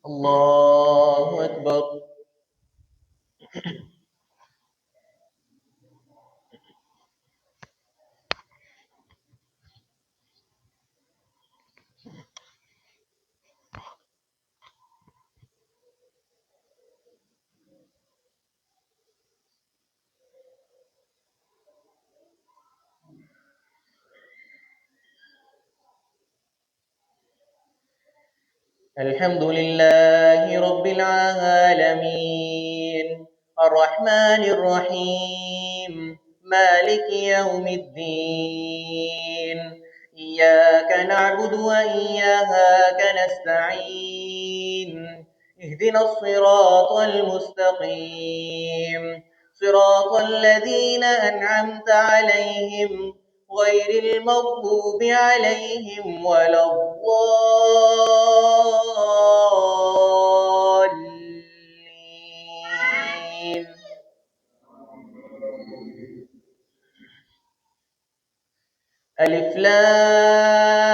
الله أكبر. الحمد لله رب العالمين الرحمن الرحيم مالك يوم الدين إياك نعبد وإياك نستعين اهدنا الصراط المستقيم صراط الذين أنعمت عليهم غير المغضوب عليهم ولا الضالين. ألف لام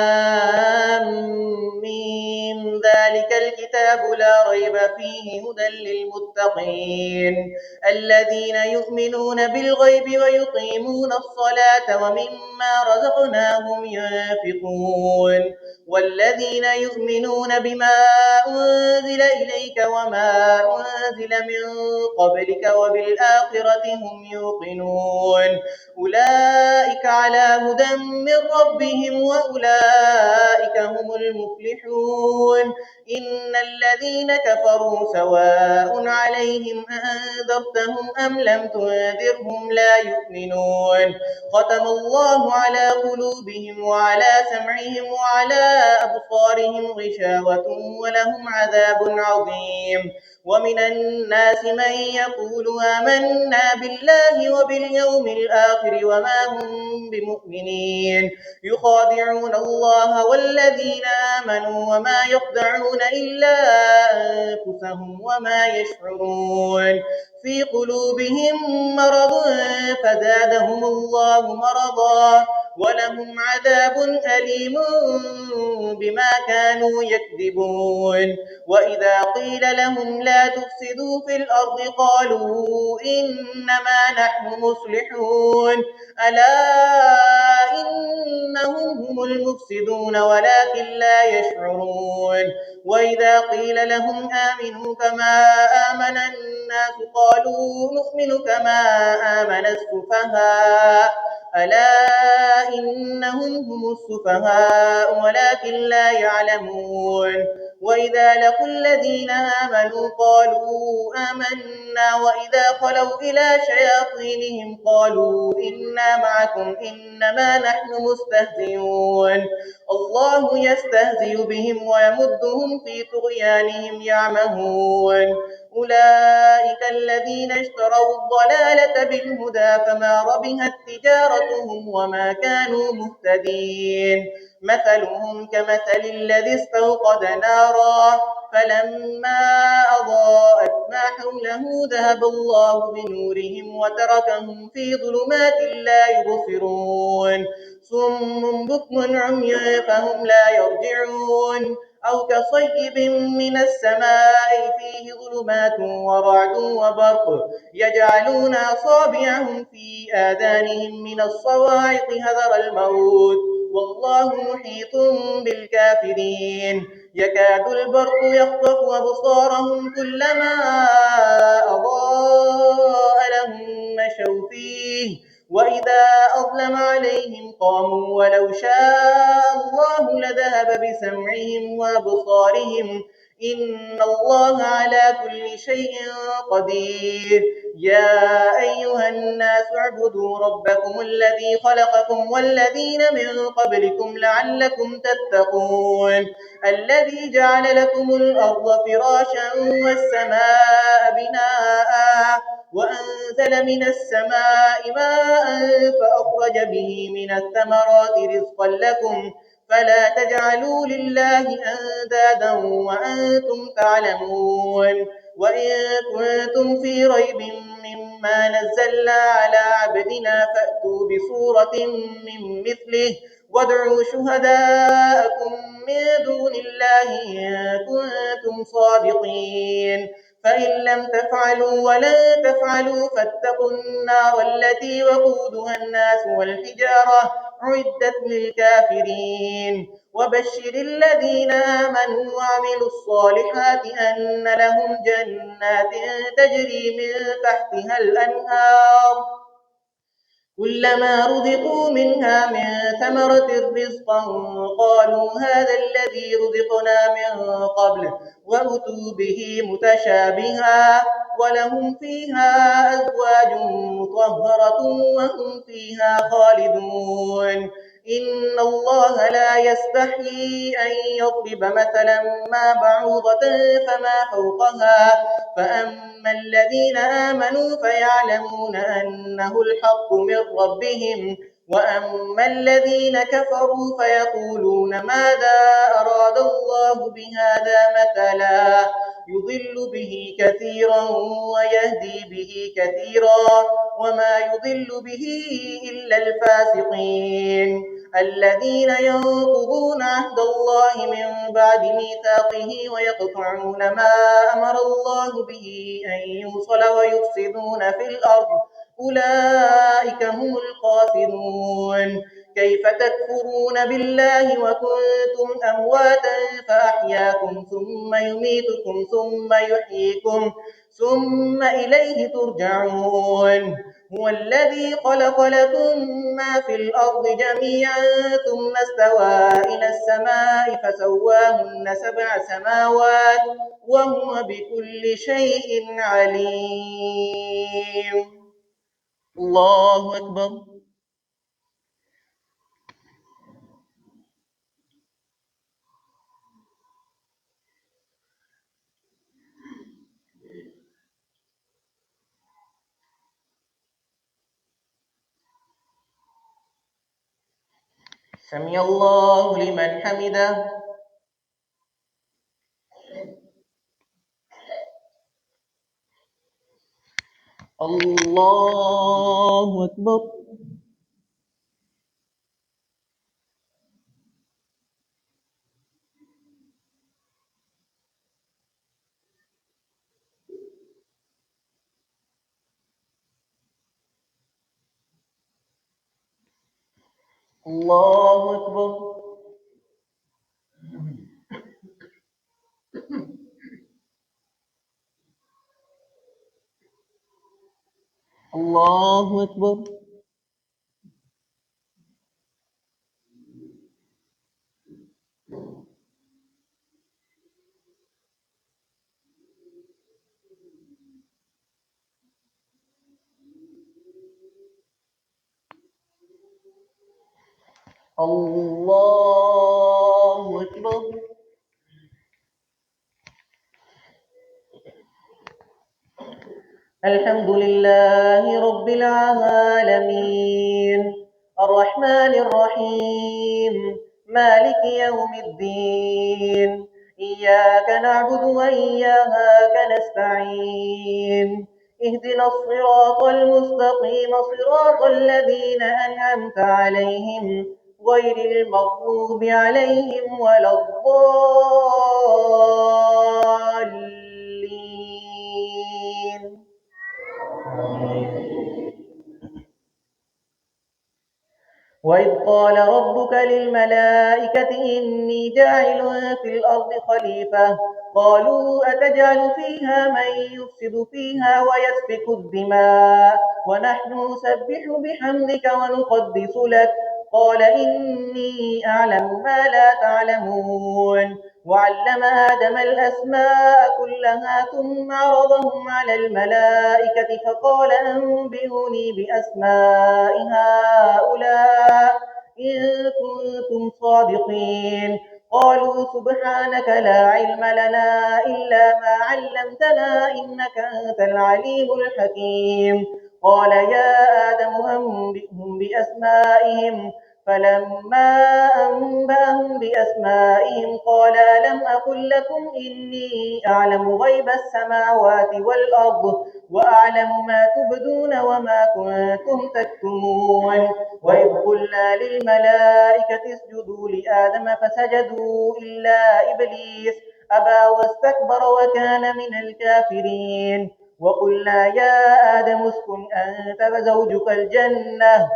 ميم ذلك الكتاب لا ريب فيه هدى للمتقين الذين يؤمنون بالغيب ويقيمون الصلاة ومما رزقناهم ينفقون والذين يؤمنون بما أنزل إليك وما أنزل من قبلك وبالآخرة هم يوقنون أولئك على هدى من ربهم وأولئك هم المفلحون إن الذين كفروا سواء عليهم أنذرتهم أم لم تنذرهم لا يؤمنون ختم الله على قلوبهم وعلى سمعهم وعلى أبصارهم غشاوة ولهم عذاب عظيم ومن الناس من يقول آمنا بالله وباليوم الآخر وما هم بمؤمنين يخادعون الله والذين آمنوا وما يخدعون إلا أنفسهم وما يشعرون في قلوبهم مرض فزادهم الله مرضا ولهم عذاب أليم بما كانوا يكذبون وإذا قيل لهم لا تفسدوا في الأرض قالوا إنما نحن مصلحون ألا إنهم هم المفسدون ولكن لا يشعرون وإذا قيل لهم آمنوا كما آمن الناس قالوا نؤمن كما آمن السفهاء ألا إنهم هم السفهاء ولكن لا يعلمون وإذا لقوا الذين آمنوا قالوا آمنا وإذا خلوا إلى شياطينهم قالوا إنا معكم إنما نحن مستهزئون الله يستهزئ بهم ويمدهم في طغيانهم يعمهون أولئك الذين اشتروا الضلالة بالهدى فما ربحت تجارتهم وما كانوا مهتدين مثلهم كمثل الذي استوقد نارا فلما أضاءت ما حوله ذهب الله بنورهم وتركهم في ظلمات لا يبصرون صم بكم عمي فهم لا يرجعون أو كصيب من السماء فيه ظلمات ورعد وبرق يجعلون أصابعهم في آذانهم من الصواعق حذر الموت والله محيط بالكافرين يكاد البرق يخطف أبصارهم كلما أضاء لهم مشوا فيه وإذا أظلم عليهم قاموا ولو شاء الله لذهب بسمعهم وأبصارهم إن الله على كل شيء قدير يا أيها الناس اعبدوا ربكم الذي خلقكم والذين من قبلكم لعلكم تتقون الذي جعل لكم الأرض فراشا والسماء بناء وأنزل من السماء ماء فأخرج به من الثمرات رزقا لكم فلا تجعلوا لله أندادا وأنتم تعلمون وإن كنتم في ريب مما نزلنا على عبدنا فأتوا بسورة من مثله وادعوا شهداءكم من دون الله إن كنتم صادقين فإن لم تفعلوا ولن تفعلوا فاتقوا النار التي وقودها الناس والحجارة أعدت للكافرين وبشر الذين آمنوا وعملوا الصالحات أن لهم جنات تجري من تحتها الأنهار كلما رزقوا منها من ثمرة رزقا قالوا هذا الذي رزقنا من قبل وأتوا به متشابها ولهم فيها أزواج مطهرة وهم فيها خالدون إن الله لا يستحيي أن يضرب مثلا ما بعوضة فما فوقها فأما الذين آمنوا فيعلمون أنه الحق من ربهم وأما الذين كفروا فيقولون ماذا أراد الله بهذا مثلا يضل به كثيرا ويهدي به كثيرا وما يضل به إلا الفاسقين الذين ينقضون عهد الله من بعد ميثاقه ويقطعون ما أمر الله به أن يوصل ويفسدون في الأرض أولئك هم الخاسرون كيف تكفرون بالله وكنتم أمواتا فأحياكم ثم يميتكم ثم يحييكم ثم إليه ترجعون هو الذي خلق لكم ما في الأرض جميعا ثم استوى إلى السماء فسواهن 7 سماوات وهو بكل شيء عليم الله أكبر سمع الله لمن حمده الله أكبر الله أكبر الله أكبر الله أكبر الحمد لله رب العالمين الرحمن الرحيم مالك يوم الدين إياك نعبد وإياك نستعين اهدنا الصراط المستقيم صراط الذين أنعمت عليهم غير المغضوب عليهم ولا الضالين وإذ قال ربك للملائكة إني جاعل في الأرض خليفة قالوا أتجعل فيها من يفسد فيها ويسفك الدماء ونحن نسبح بحمدك ونقدس لك قال إني أعلم ما لا تعلمون وعلم آدم الأسماء كلها ثم عرضهم على الملائكة فقال أنبئوني بأسماء هؤلاء إن كنتم صادقين قالوا سبحانك لا علم لنا إلا ما علمتنا إنك أنت العليم الحكيم قال يا آدم أنبئهم بأسمائهم فلما أنبأهم بأسمائهم قال ألم أقل لكم إني أعلم غيب السماوات والأرض وأعلم ما تبدون وما كنتم تكتمون وإذ قلنا للملائكة اسجدوا لآدم فسجدوا إلا إبليس أبى واستكبر وكان من الكافرين وقلنا يا آدم اسكن أنت وزوجك الجنة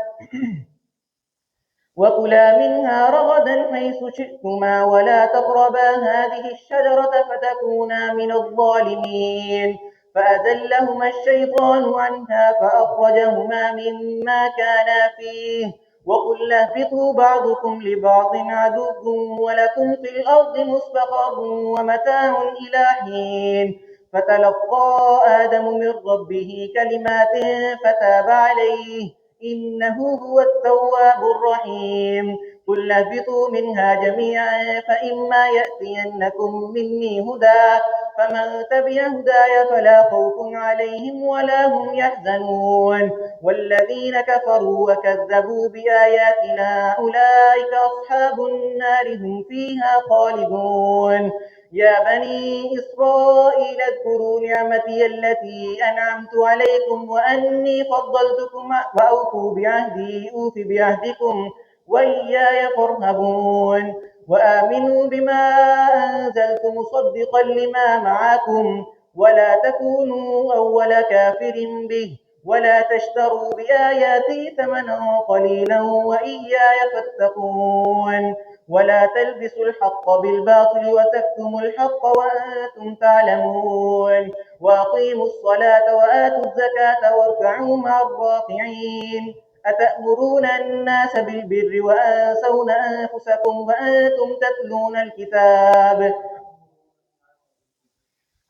وكلا منها رغدا حيث شئتما ولا تقربا هذه الشجرة فتكونا من الظالمين فأزلهما الشيطان عنها فأخرجهما مما كانا فيه وقلنا اهبطوا بعضكم لبعض عدو ولكم في الأرض مستقر ومتاع إلى حين فتلقى آدم من ربه كلمات فتاب عليه إنه هو التواب الرحيم قل اهبطوا منها جميعا فإما يأتينكم مني هدى فمن تبع هداي فلا خوف عليهم ولا هم يحزنون والذين كفروا وكذبوا بآياتنا أولئك أصحاب النار هم فيها خالدون يا بني إسرائيل اذكروا نعمتي التي أنعمت عليكم وأني فضلتكم وأوفوا بعهدي أوف بعهدكم وإياي فارهبون وآمنوا بما أنزلت مصدقا لما معكم ولا تكونوا أول كافر به ولا تشتروا بآياتي ثمنا قليلا وإياي فاتقون ولا تلبسوا الحق بالباطل وتكتموا الحق وأنتم تعلمون وأقيموا الصلاة وآتوا الزكاة واركعوا مع الراكعين أتأمرون الناس بالبر وأنسون أنفسكم وأنتم تتلون الكتاب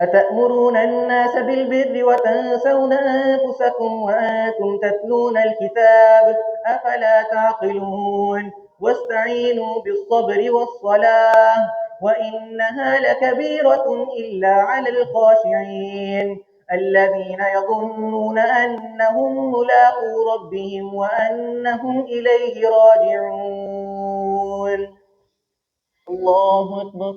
أتأمرون الناس بالبر وتنسون أنفسكم وأنتم تتلون الكتاب أفلا تعقلون واستعينوا بالصبر والصلاة وإنها لكبيرة إلا على الخاشعين الذين يظنون أنهم ملاقو ربهم وأنهم إليه راجعون الله أكبر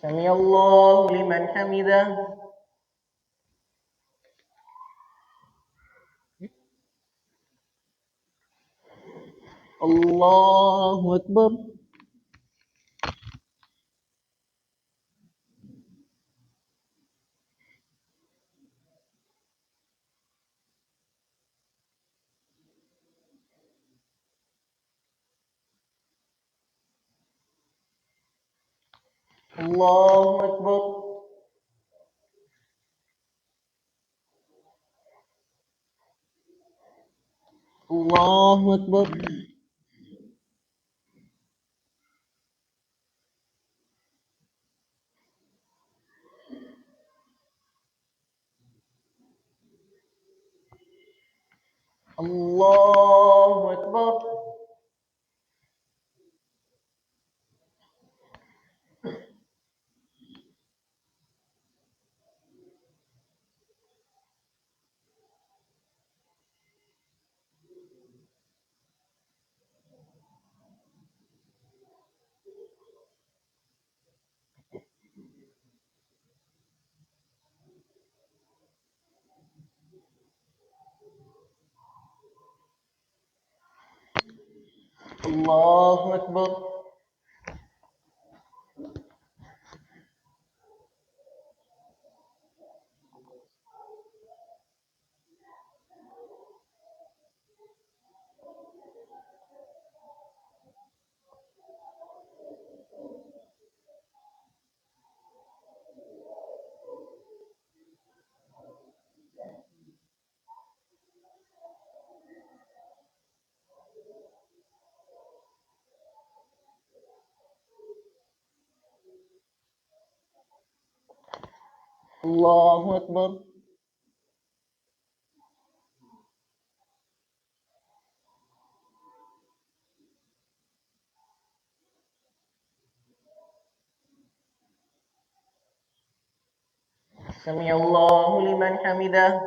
سمع الله لمن حمده الله أكبر الله أكبر الله أكبر الله أكبر الله أكبر الله أكبر. سمع الله لمن حمده.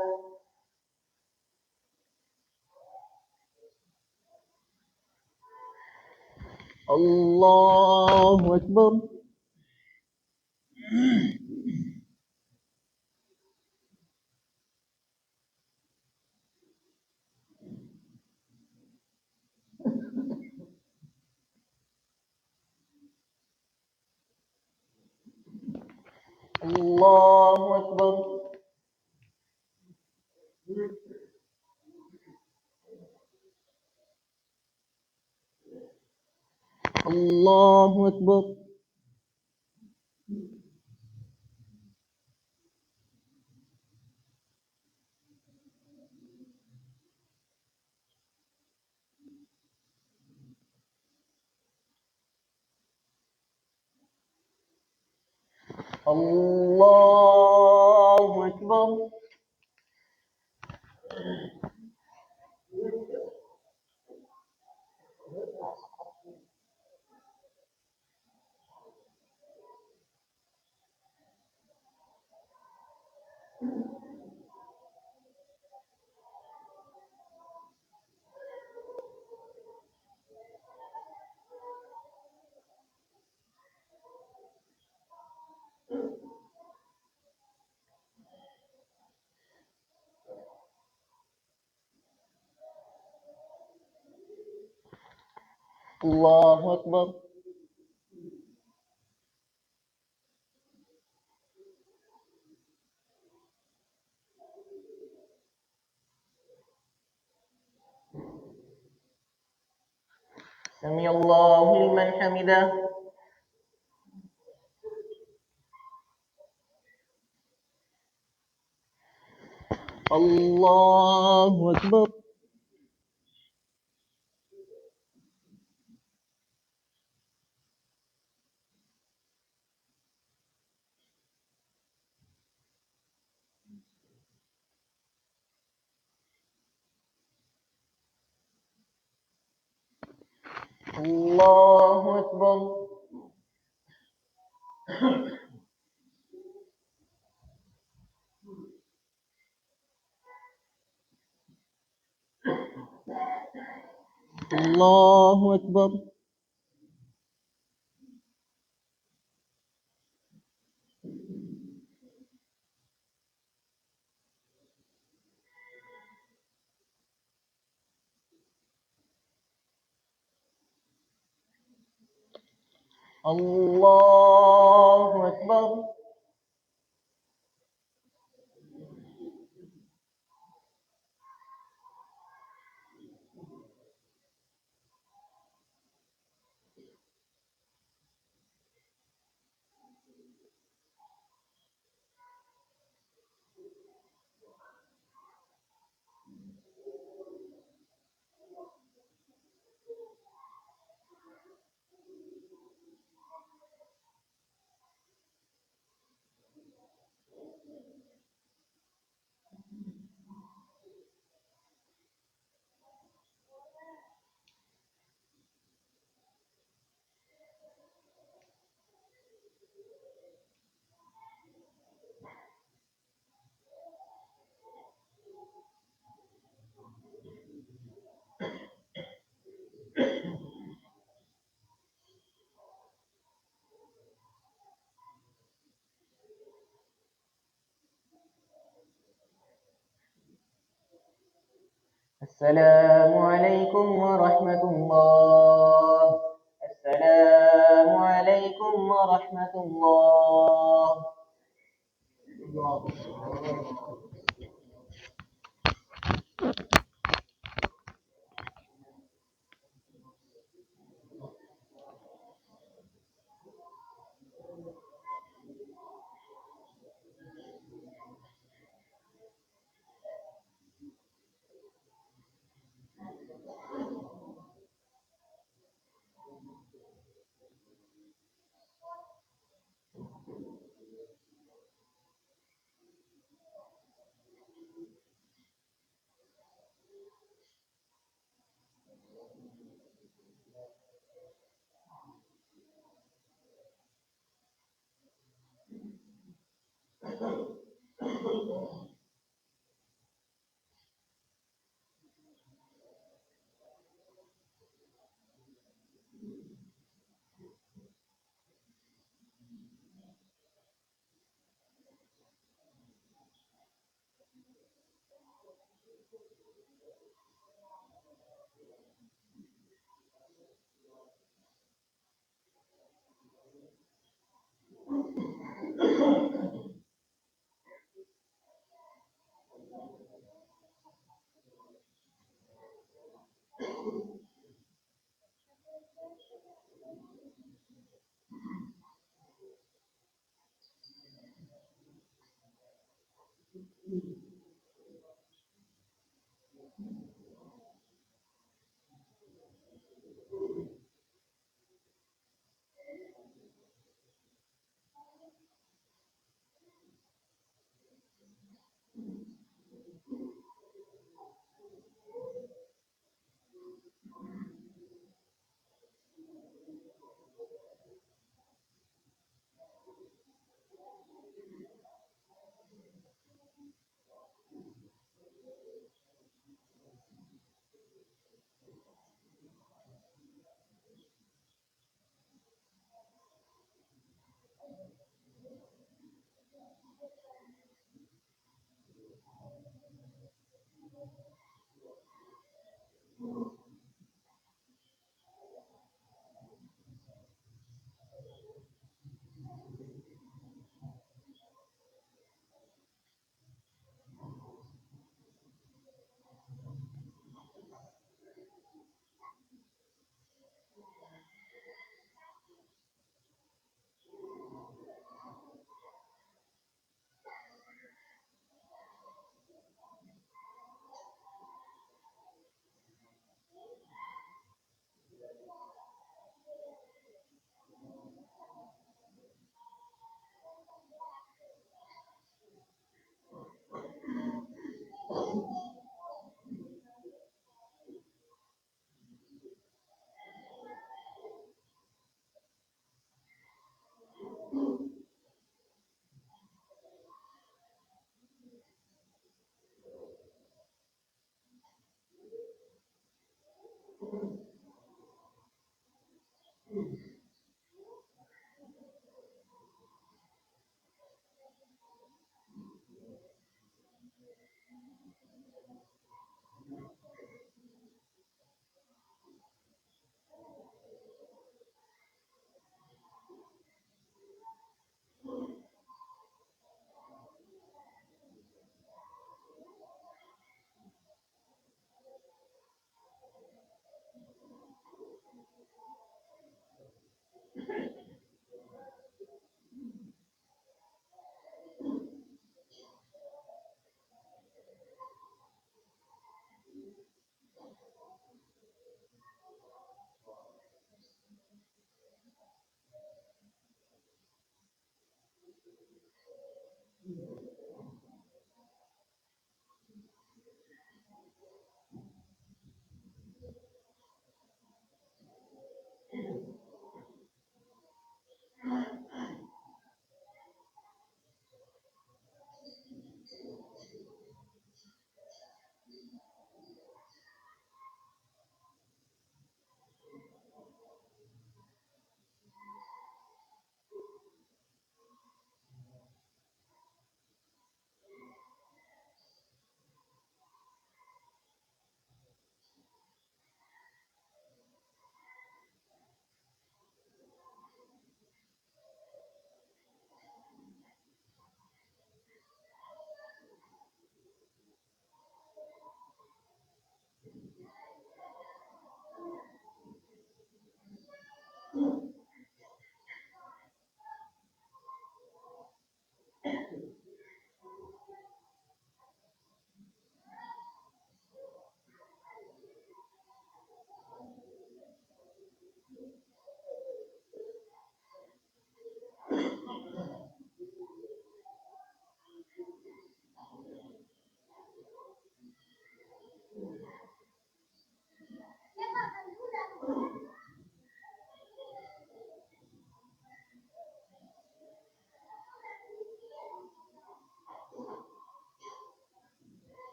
الله أكبر. الله أكبر. الله أكبر. الله أكبر. الله أكبر. سمع الله لمن حمده. الله أكبر. الله أكبر. الله أكبر. الله أكبر. السلام عليكم ورحمة الله. السلام عليكم ورحمة الله.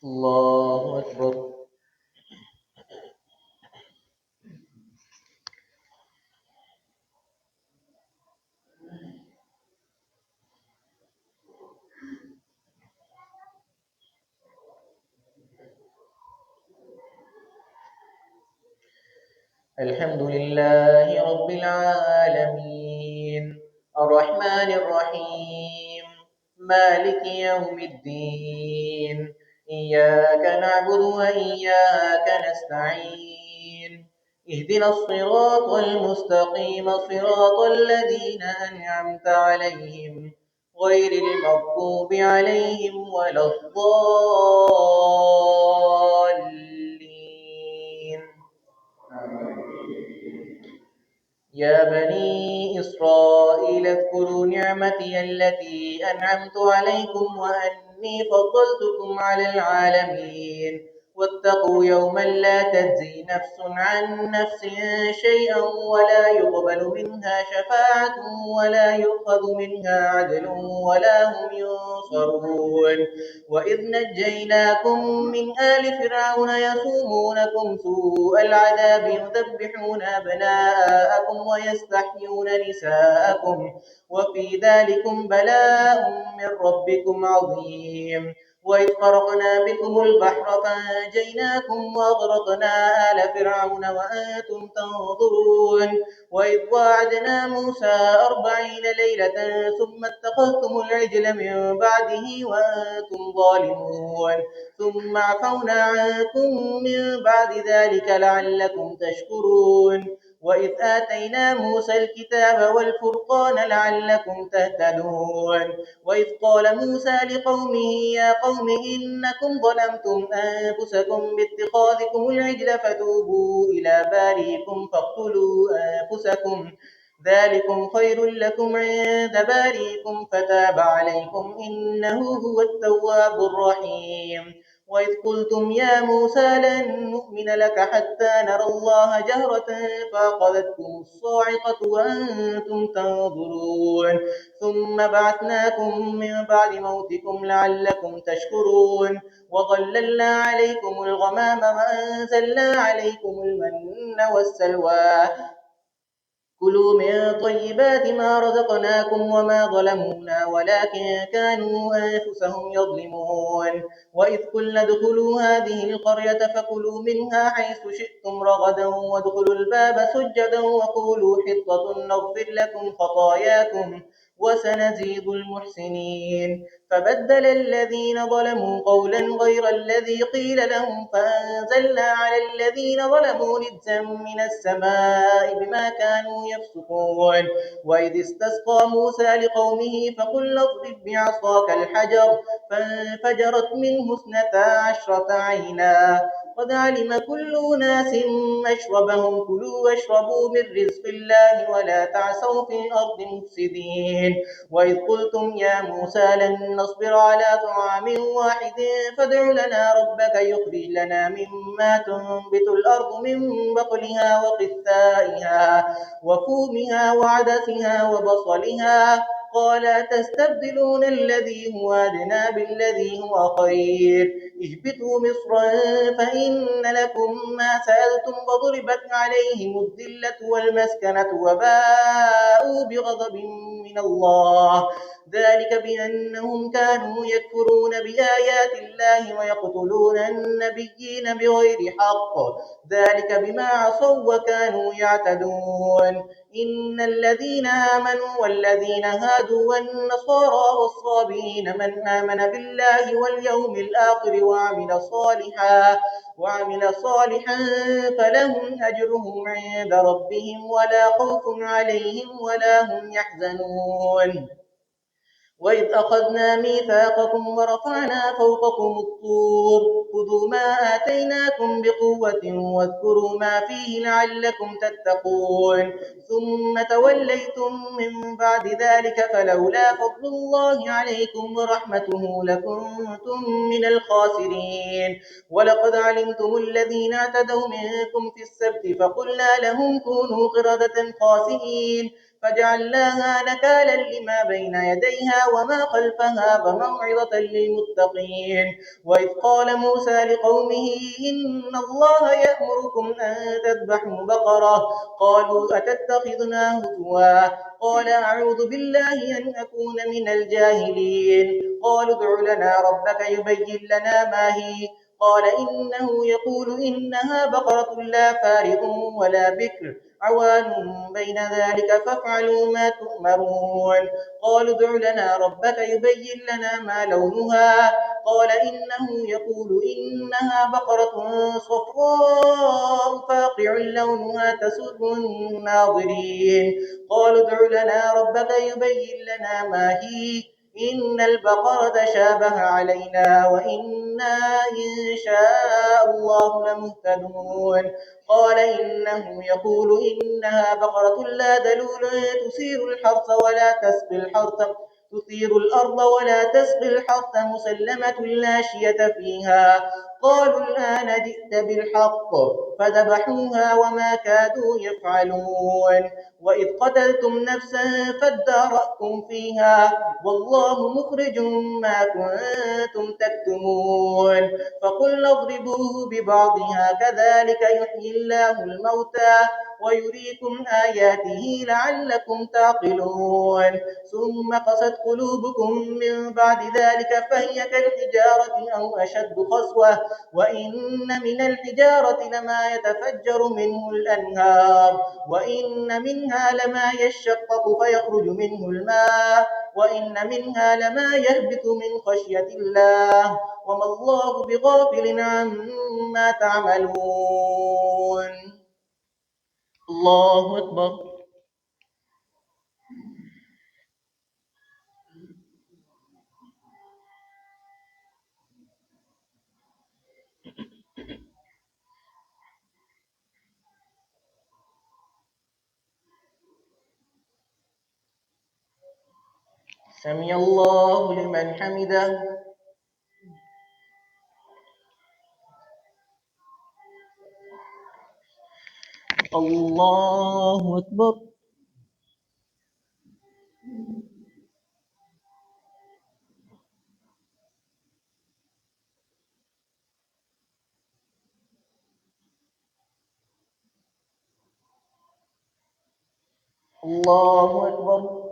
الله أكبر. الحمد لله رب العالمين الرحمن الرحيم مالك يوم الدين إياك نعبد وإياك نستعين اهدنا الصراط المستقيم صراط الذين أنعمت عليهم غير المغضوب عليهم ولا الضالين. يا بني إسرائيل اذكروا نعمتي التي أنعمت عليكم وأني فضلتكم على العالمين واتقوا يوما لا تجزي نفس عن نفس شيئا ولا يقبل منها شفاعة ولا يؤخذ منها عدل ولا هم ينصرون. وإذ نجيناكم من آل فرعون يسومونكم سوء العذاب يذبحون أبناءكم ويستحيون نساءكم وفي ذلكم بلاء من ربكم عظيم. وإذ فرقنا بكم البحر فأنجيناكم وأغرقنا آل فرعون وأنتم تنظرون. وإذ واعدنا موسى 40 ليلة ثم اتخذتم العجل من بعده وأنتم ظالمون ثم عفونا عنكم من بعد ذلك لعلكم تشكرون. وإذ آتينا موسى الكتاب والفرقان لعلكم تهتدون. وإذ قال موسى لقومه يا قوم إنكم ظلمتم أنفسكم باتخاذكم العجل فتوبوا إلى بارئكم فاقتلوا أنفسكم ذلكم خير لكم عند بارئكم فتاب عليكم إنه هو التواب الرحيم. وإذ قلتم يا موسى لن نؤمن لك حتى نرى الله جهرة فأخذتكم الصاعقة وأنتم تنظرون ثم بعثناكم من بعد موتكم لعلكم تشكرون. وظللنا عليكم الغمام وأنزلنا عليكم المن والسلوى كلوا من طيبات ما رزقناكم وما ظلمونا ولكن كانوا أنفسهم يظلمون. وإذ قلنا ادخلوا هذه القرية فكلوا منها حيث شئتم رغدا وادخلوا الباب سجدا وقولوا حطة نغفر لكم خطاياكم وسنزيد المحسنين. فبدل الذين ظلموا قولا غير الذي قيل لهم فأنزلنا على الذين ظلموا رجزا من السماء بما كانوا يفسقون. وإذ استسقى موسى لقومه فقل اضرب بعصاك الحجر فانفجرت منه 12 عينا قد علم كل أناس مشربهم كلوا واشربوا من رزق الله ولا تعثوا في الأرض مفسدين. وإذ قلتم يا موسى لن نصبر على طعام واحد فادع لنا ربك يخرج لنا مما تنبت الأرض من بقلها وقثائها وفومها وعدسها وبصلها قال تستبدلون الذي هو أدنى بالذي هو خير اهبطوا مصرا فإن لكم ما سألتم وضربت عليهم الذلة والمسكنة وباءوا بغضب من الله ذلك بأنهم كانوا يكفرون بآيات الله ويقتلون النبيين بغير حق ذلك بما عصوا وكانوا يعتدون. إن الذين آمنوا والذين هادوا والنصارى والصابئين من آمن بالله واليوم الآخر وعمل صالحا فلهم أجرهم عند ربهم ولا خوف عليهم ولا هم يحزنون. وإذ أخذنا ميثاقكم ورفعنا فوقكم الطور خذوا ما آتيناكم بقوة واذكروا ما فيه لعلكم تتقون ثم توليتم من بعد ذلك فلولا فضل الله عليكم ورحمته لكنتم من الخاسرين. ولقد علمتم الذين اعتدوا منكم في السبت فقلنا لهم كونوا قردة خاسئين فجعلناها نكالا لما بين يديها وما خلفها وموعظة للمتقين. وإذ قال موسى لقومه إن الله يأمركم أن تذبحوا بقرة قالوا أتتخذنا هزوا قال أعوذ بالله أن أكون من الجاهلين. قالوا ادع لنا ربك يبين لنا ما هي قال إنه يقول إنها بقرة لا فارض ولا بكر عوان بين ذلك فافعلوا ما تؤمرون قالوا ادع لنا ربك يبين لنا ما لونها قال إنه يقول إنها بقرة صفراء فاقع لونها تسر الناظرين قالوا ادع لنا ربك يبين لنا ما هي إن البقرة تشابه علينا وإنا إن شاء الله لمهتدون قال إنه يقول إنها بقرة لا ذلول تثير الأرض ولا تسقي الحرث مسلمة لا شية فيها قالوا الآن جئت بالحق فذبحوها وما كادوا يفعلون وإذ قتلتم نفسا فادارأتم فيها والله مخرج ما كنتم تكتمون فقلنا اضربوه ببعضها كذلك يحيي الله الموتى ويريكم آياته لعلكم تعقلون ثم قست قلوبكم من بعد ذلك فهي كالحجارة أو أشد قسوة وإن من الحجارة لما يتفجر منه الأنهار وإن منها لما يشقق فيخرج منه الماء وإن منها لما يهبط من خشية الله وما الله بغافل عما تعملون الله أكبر سمع الله لمن حمده الله أكبر الله أكبر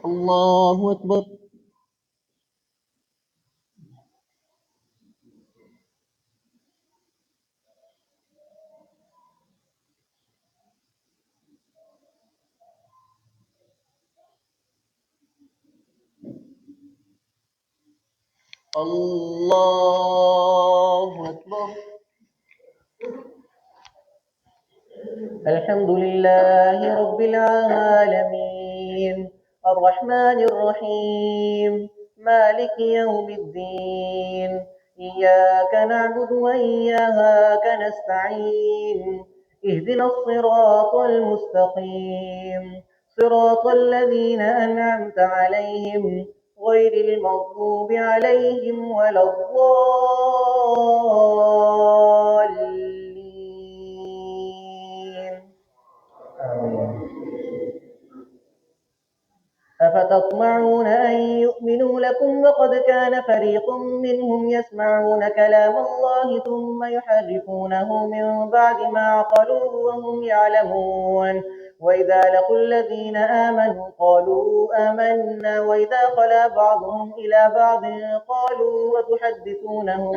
الله أكبر الله أكبر الحمد لله رب العالمين الرحمن الرحيم مالك يوم الدين إياك نعبد وإياك نستعين اهدنا الصراط المستقيم صراط الذين أنعمت عليهم غير المغضوب عليهم ولا الضالين أفتطمعون أن يؤمنوا لكم وقد كان فريق منهم يسمعون كلام الله ثم يحرفونه من بعد ما عقلوه وهم يعلمون وإذا لقوا الذين آمنوا قالوا آمنا وإذا خلا بعضهم إلى بعض قالوا أتحدثونهم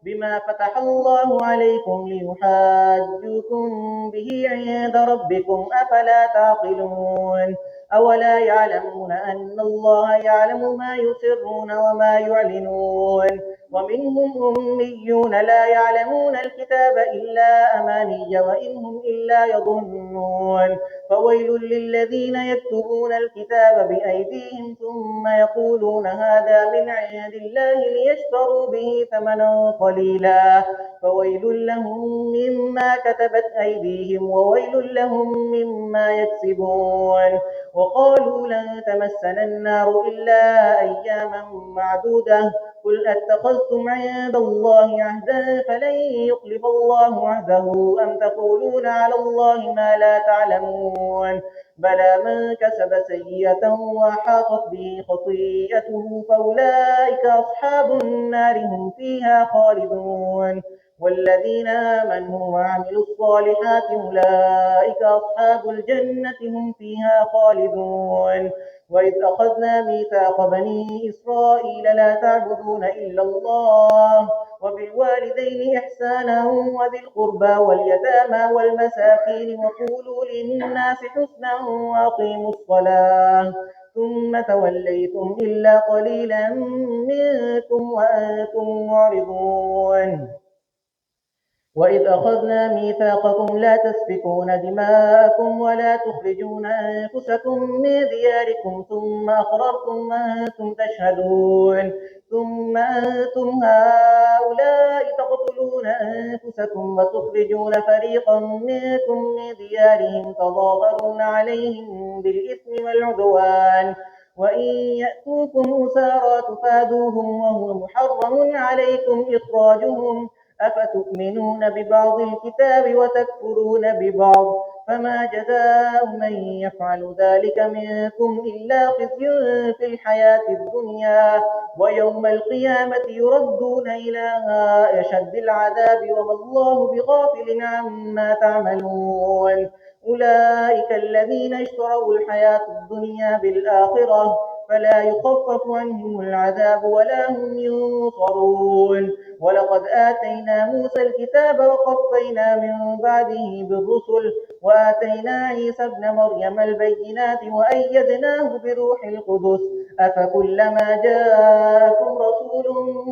بما فتح الله عليكم ليحاجوكم به عند ربكم أفلا تعقلون أولا يعلمون أن الله يعلم ما يسرون وما يعلنون ومنهم أميون لا يعلمون الكتاب إلا أماني وإن هم إلا يظنون فويل للذين يكتبون الكتاب بأيديهم ثم يقولون هذا من عند الله ليشتروا به ثمنا قليلا فويل لهم مما كتبت أيديهم وويل لهم مما يكسبون وقالوا لن تمسنا النار إلا أياما معدودة قل أتخذتم عند الله عهدا فلن يخلف الله عهده أم تقولون على الله ما لا تعلمون بلى من كسب سيئة وأحاطت به خطيئته فأولئك أصحاب النار هم فيها خالدون والذين آمنوا وعملوا الصالحات أولئك أصحاب الجنة هم فيها خالدون. وإذ أخذنا ميثاق بني إسرائيل لا تعبدون إلا الله وبالوالدين إحسانا وذي القربى واليتامى والمساكين وقولوا للناس حسنا وأقيموا الصلاة ثم توليتم إلا قليلا منكم وأنتم معرضون. وإذ أخذنا ميثاقكم لا تسفكون دماءكم ولا تخرجون أنفسكم من دياركم ثم أقررتم وأنتم تشهدون ثم أنتم هؤلاء تقتلون أنفسكم وتخرجون فريقا منكم من ديارهم تظاهرون عليهم بالإثم والعدوان وإن يأتوكم أسارى تفادوهم وهو محرم عليكم إخراجهم أفتؤمنون ببعض الكتاب وتكفرون ببعض فما جزاء من يفعل ذلك منكم إلا خزي في الحياة الدنيا ويوم القيامة يردون إلى أشد العذاب وما الله بغافل عما تعملون. أولئك الذين اشتروا الحياة الدنيا بالآخرة فلا يخفف عنهم العذاب ولا هم ينصرون. ولقد آتينا موسى الكتاب وقفينا من بعده بالرسل وآتينا عيسى ابن مريم البينات وأيدناه بروح القدس أفكلما جاءكم رسول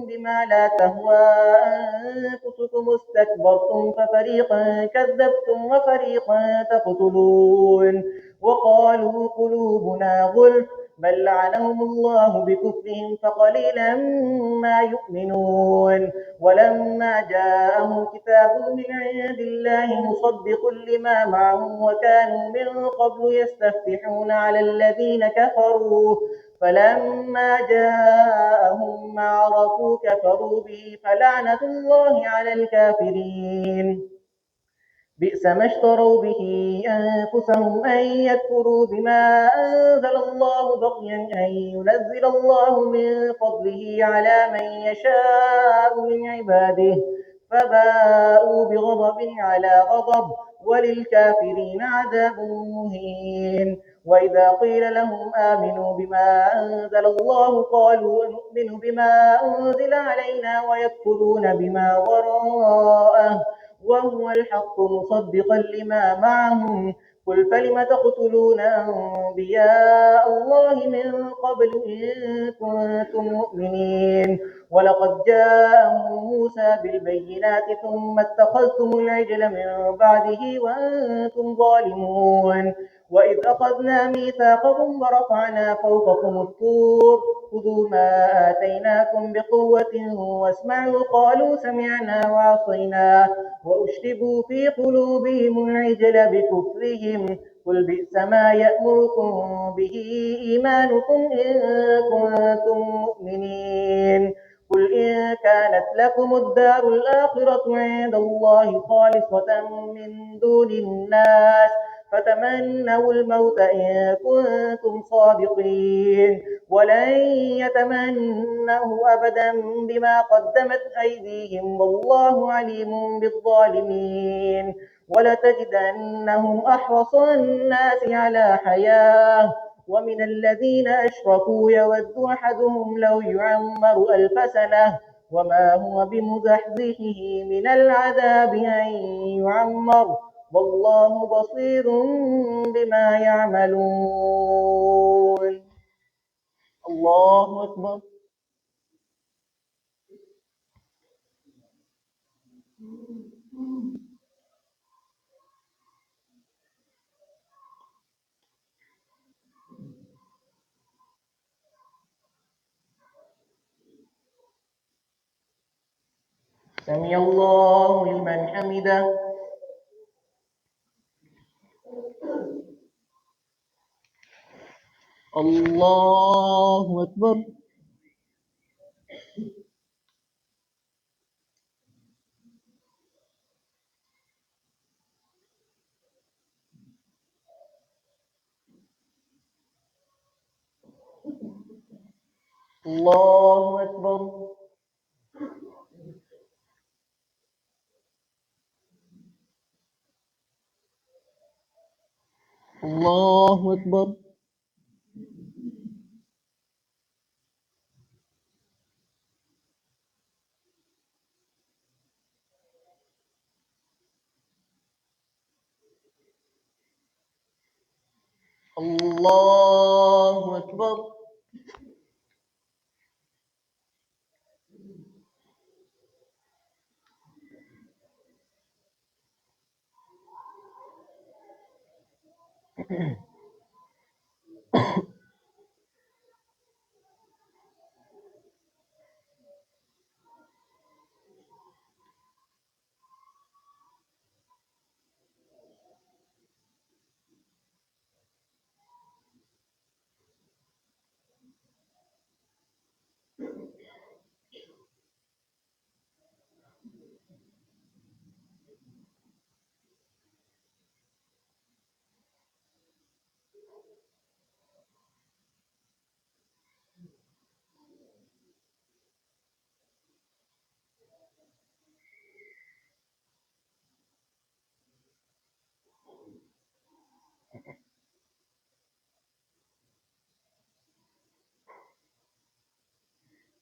بما لا تهوى أنفسكم استكبرتم ففريقا كذبتم وفريقا تقتلون. وقالوا قلوبنا غلف بل لعنهم الله بكفرهم فقليلا ما يؤمنون. ولما جاءهم كتاب من عند الله مصدق لما معهم وكانوا من قبل يستفتحون على الذين كفروا فلما جاءهم ما عرفوا كفروا به فلعنة الله على الكافرين. بئس ما اشتروا به أنفسهم أن يكفروا بما أنزل الله بغيا أن ينزل الله من فضله على من يشاء من عباده فباءوا بغضب على غضب وللكافرين عذاب مهين. وإذا قيل لهم آمنوا بما أنزل الله قالوا نؤمن بما أنزل علينا ويكفرون بما وراءه وهو الحق مصدقا لما معهم قل فلم تقتلون أنبياء الله من قبل إن كنتم مؤمنين. ولقد جاءهم موسى بالبينات ثم اتخذتم العجل من بعده وأنتم ظالمون. وإذ أخذنا ميثاقكم ورفعنا فوقكم الطور خذوا ما آتيناكم بقوة واسمعوا قالوا سمعنا وعصينا وأشربوا في قلوبهم العجل بكفرهم قل بئس ما يأمركم به إيمانكم إن كنتم مؤمنين. قل إن كانت لكم الدار الآخرة عند الله خالصة من دون الناس فتمنوا الموت إن كنتم صادقين ولن يتمنه أبدا بما قدمت أيديهم والله عليم بالظالمين. ولتجدنهم أحرص الناس على حياة ومن الذين أشركوا يود أحدهم لو يعمر 1000 سنة وما هو بمزحزحه من العذاب أن يعمر والله بصير بما يعملون. الله أكبر. سمع الله لمن حمده. الله أكبر. الله أكبر. الله أكبر. الله أكبر.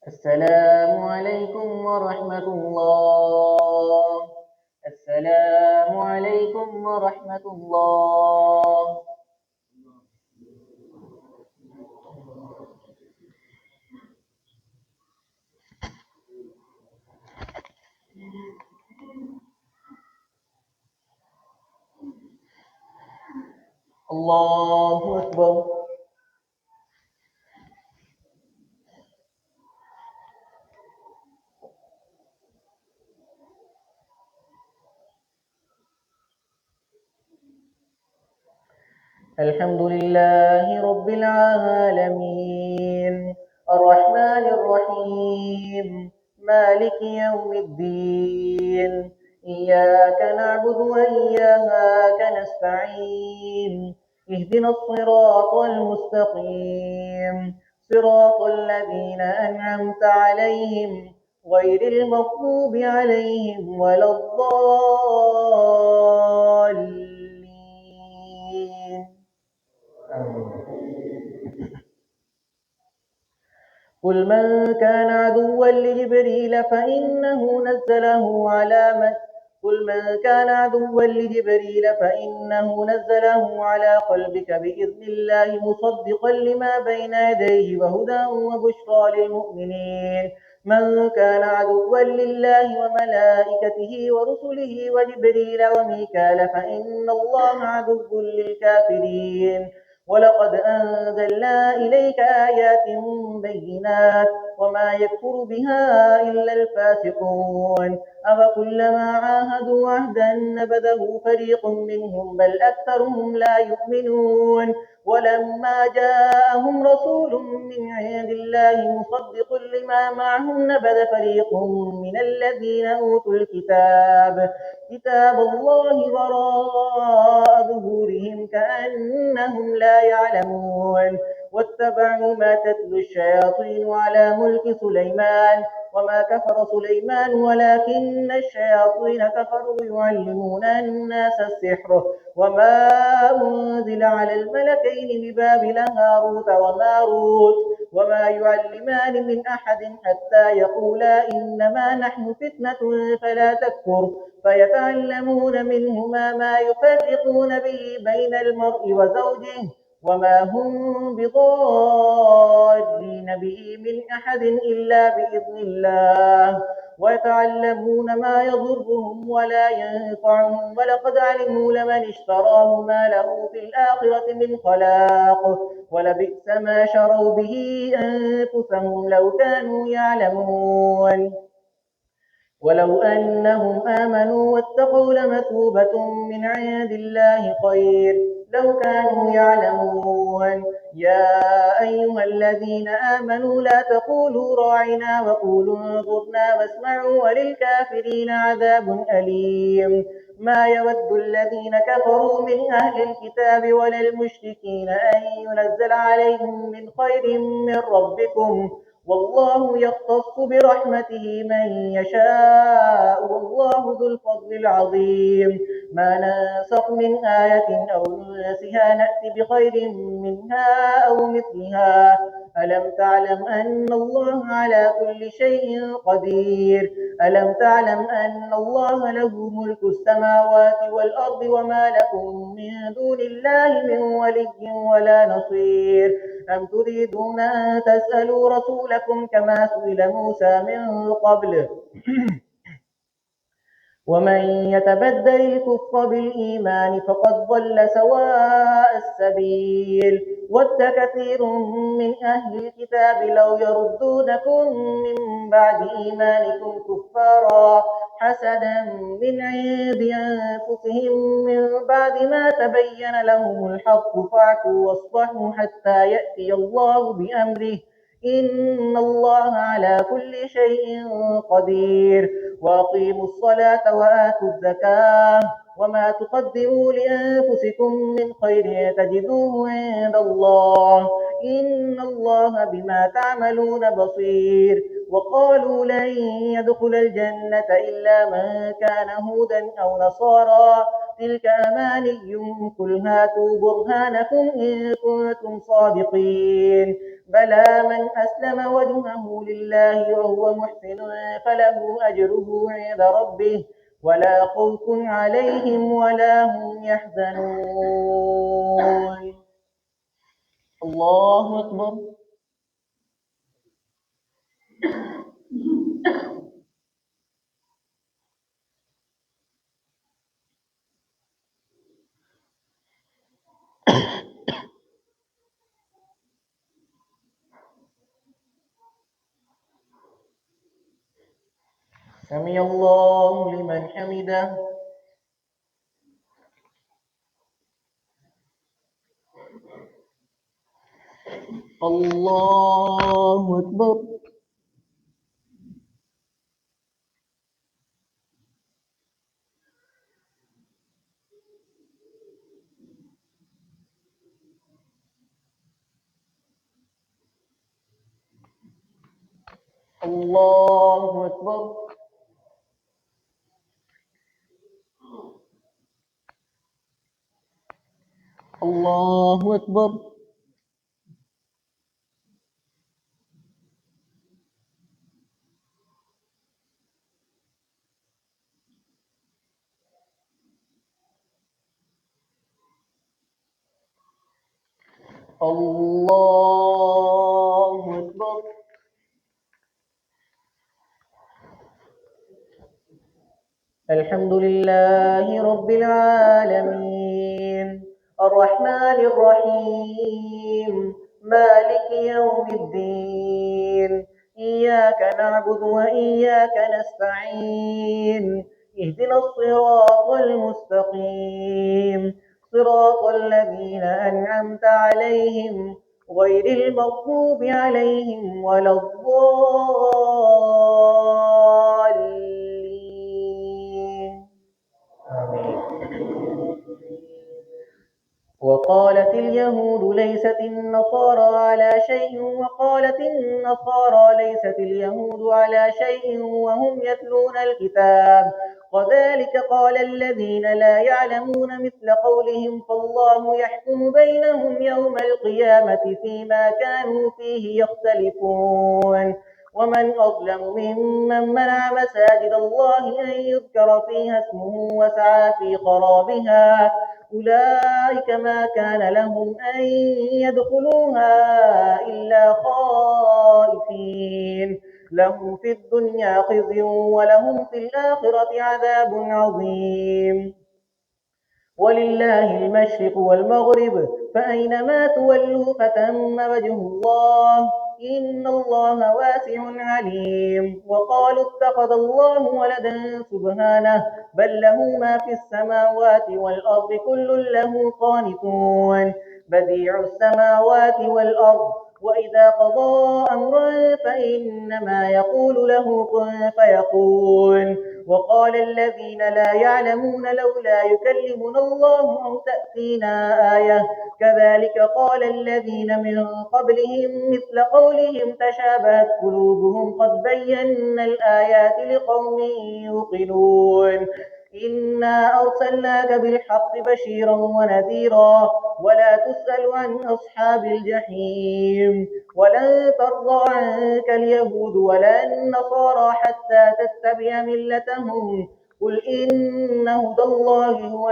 السلام عليكم ورحمة الله. السلام عليكم ورحمة الله. الله أكبر. الحمد لله رب العالمين الرحمن الرحيم مالك يوم الدين إياك نعبد وإياك نستعين اهدنا الصراط المستقيم صراط الذين أنعمت عليهم غير المغضوب عليهم ولا الضالين. قل من كان عدوا لجبريل فإنه نزله على قل من كان عدوا لجبريل فإنه نزله على قلبك بإذن الله مصدقا لما بين يديه وهدى وبشرى للمؤمنين. من كان عدوا لله وملائكته ورسله وجبريل وميكال فإن الله عدو للكافرين. ولقد أنزلنا إليك آيات بينات وما يكفر بها إلا الفاسقون. أفكلما عاهدوا عهدا نبذه فريق منهم بل أكثرهم لا يؤمنون. ولما جاءهم رسول من عند الله مصدق لما معهم نبذ فريق من الذين أوتوا كتاب الله وراء ظهورهم كأنهم لا يعلمون. واتبعوا ما تتلو الشياطين على ملك سليمان وما كفر سليمان ولكن الشياطين كفروا يعلمون الناس السحر وما أنزل على الملكين ببابل هاروت وماروت وما يعلمان من أحد حتى يقولا إنما نحن فتنة فلا تكفر فيتعلمون منهما ما يفرقون به بين المرء وزوجه وما هم بضارين به من أحد إلا بإذن الله ويتعلمون ما يضرهم ولا ينفعهم ولقد علموا لمن اشتراه ما له في الآخرة من خلاق ولبئس ما شروا به أنفسهم لو كانوا يعلمون. ولو أنهم آمنوا واتقوا لمثوبة من عند الله خير لو كانوا يعلمون. يا أيها الذين آمنوا لا تقولوا راعنا وقولوا انظرنا واسمعوا وللكافرين عذاب أليم. ما يود الذين كفروا من أهل الكتاب ولا المشركين أن ينزل عليهم من خير من ربكم والله يختص برحمته من يشاء والله ذو الفضل العظيم ما ننسخ من آية أو ننسها نأت بخير منها أو مثلها ألم تعلم أن الله على كل شيء قدير ألم تعلم أن الله له ملك السماوات والأرض وما لكم من دون الله من ولي ولا نصير أم تريدون أن تسألوا رسولكم كما سئل موسى من قبل ومن يتبدل الكفر بالإيمان فقد ضل سواء السبيل ود كثير من أهل الكتاب لو يردونكم من بعد إيمانكم كفارا حسدا من عند أنفسهم من بعد ما تبين لهم الحق فاعفوا واصفحوا حتى يأتي الله بأمره إن الله على كل شيء قدير وأقيموا الصلاة وآتوا الزكاة وما تقدموا لأنفسكم من خير تجدوه عند الله إن الله بما تعملون بصير وقالوا لن يدخل الجنة إلا من كان هودا أو نصارى تلك أمانيهم قل هاتوا برهانكم إن كنتم صادقين بلى من أسلم وجهه لله وهو محسن فله أجره عند ربه ولا خوف عليهم ولا هم يحزنون الله أكبر سمع الله لمن حمده الله أكبر الله أكبر الله أكبر الله أكبر الحمد لله رب العالمين الرحمن الرحيم مالك يوم الدين إياك نعبد وإياك نستعين اهدنا الصراط المستقيم صراط الذين أنعمت عليهم غير المغضوب عليهم ولا الضالين وقالت اليهود ليست النصارى على شيء وقالت النصارى ليست اليهود على شيء وهم يتلون الكتاب وذلك قال الذين لا يعلمون مثل قولهم فالله يحكم بينهم يوم القيامة فيما كانوا فيه يختلفون ومن أظلم ممن منع مساجد الله أن يذكر فيها اسمه وسعى في خرابها أولئك ما كان لهم أن يدخلوها إلا خائفين لهم في الدنيا خزي ولهم في الآخرة عذاب عظيم ولله المشرق والمغرب فأينما تولوا فتم وجه الله إن الله واسع عليم وقالوا اتخذ الله ولدا سبحانه بل له ما في السماوات والأرض كل له قانتون بديع السماوات والأرض وإذا قضى أمرا فإنما يقول له كن فيكون وقال الذين لا يعلمون لولا يكلمنا الله أو تأتينا آية كذلك قال الذين من قبلهم مثل قولهم تشابهت قلوبهم قد بينا الآيات لقوم يوقنون إنا أرسلناك بالحق بشيرا ونذيرا ولا تسأل عن أصحاب الجحيم ولن ترضى عنك اليهود ولا النصارى حتى تتبع ملتهم قل إن هدى الله هو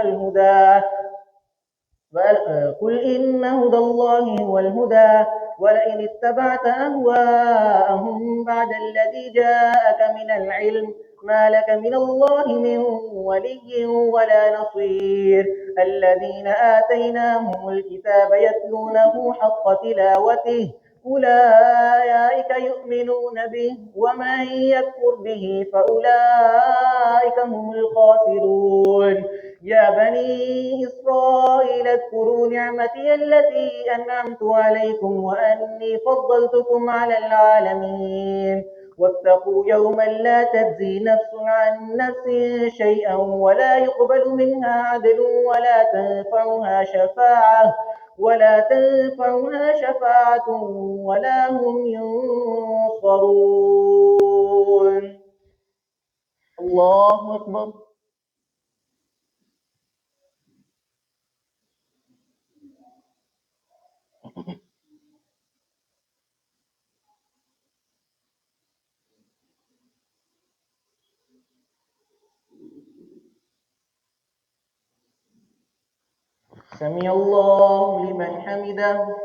الهدى ولئن اتبعت أهواءهم بعد الذي جاءك من العلم ما لك من الله من ولي ولا نصير الذين آتيناهم الكتاب يتلونه حق تلاوته أولئك يؤمنون به ومن يكفر به فأولئك هم الخاسرون يا بني إسرائيل اذكروا نعمتي التي أنعمت عليكم وأني فضلتكم على العالمين واتقوا يوما لا تجزي نفس عن نفس شيئا ولا يقبل منها عدل ولا تنفعها شفاعة ولا هم ينصرون الله أكبر. سمع الله لمن حمده.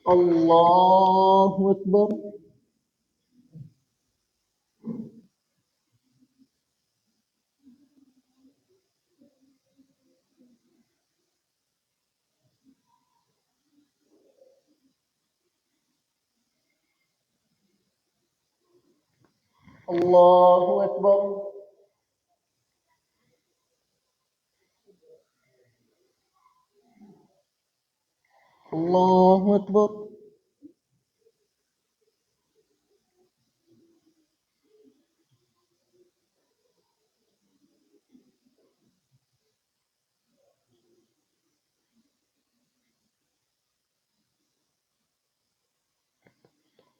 الله أكبر. الله أكبر. الله أكبر.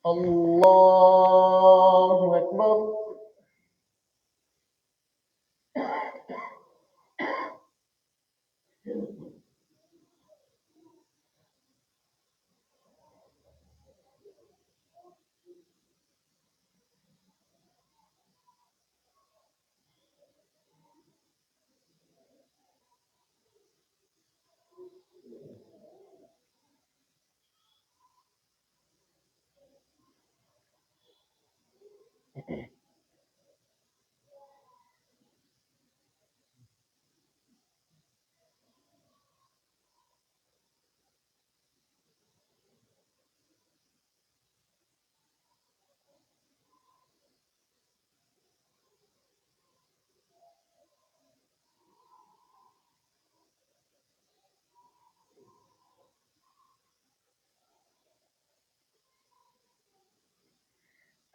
الله أكبر.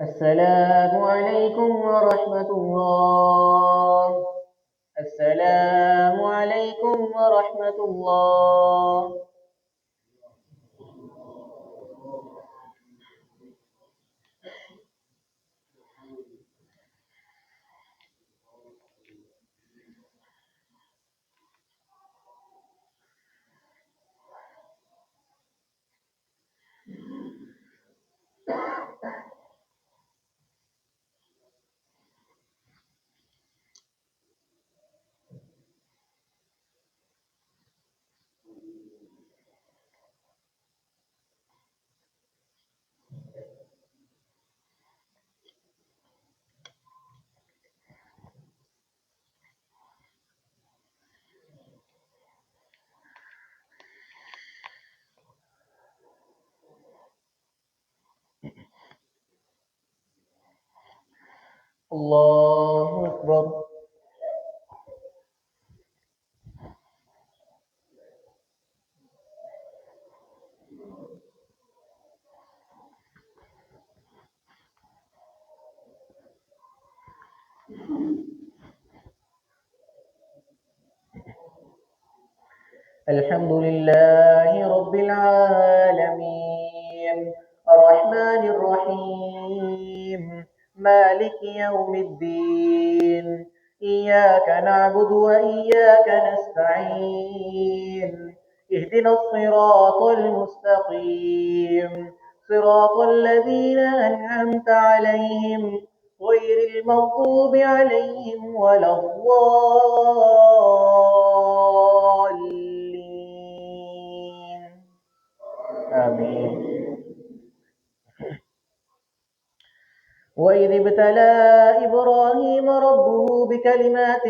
السلام عليكم ورحمة الله. السلام عليكم ورحمة الله. الله أكبر. الحمد لله رب العالمين الرحمن الرحيم مالك يوم الدين إياك نعبد وإياك نستعين اهدنا الصراط المستقيم صراط الذين أنعمت عليهم غير المغضوب عليهم ولا الضالين آمين. وإذ ابتلى إبراهيم ربه بكلمات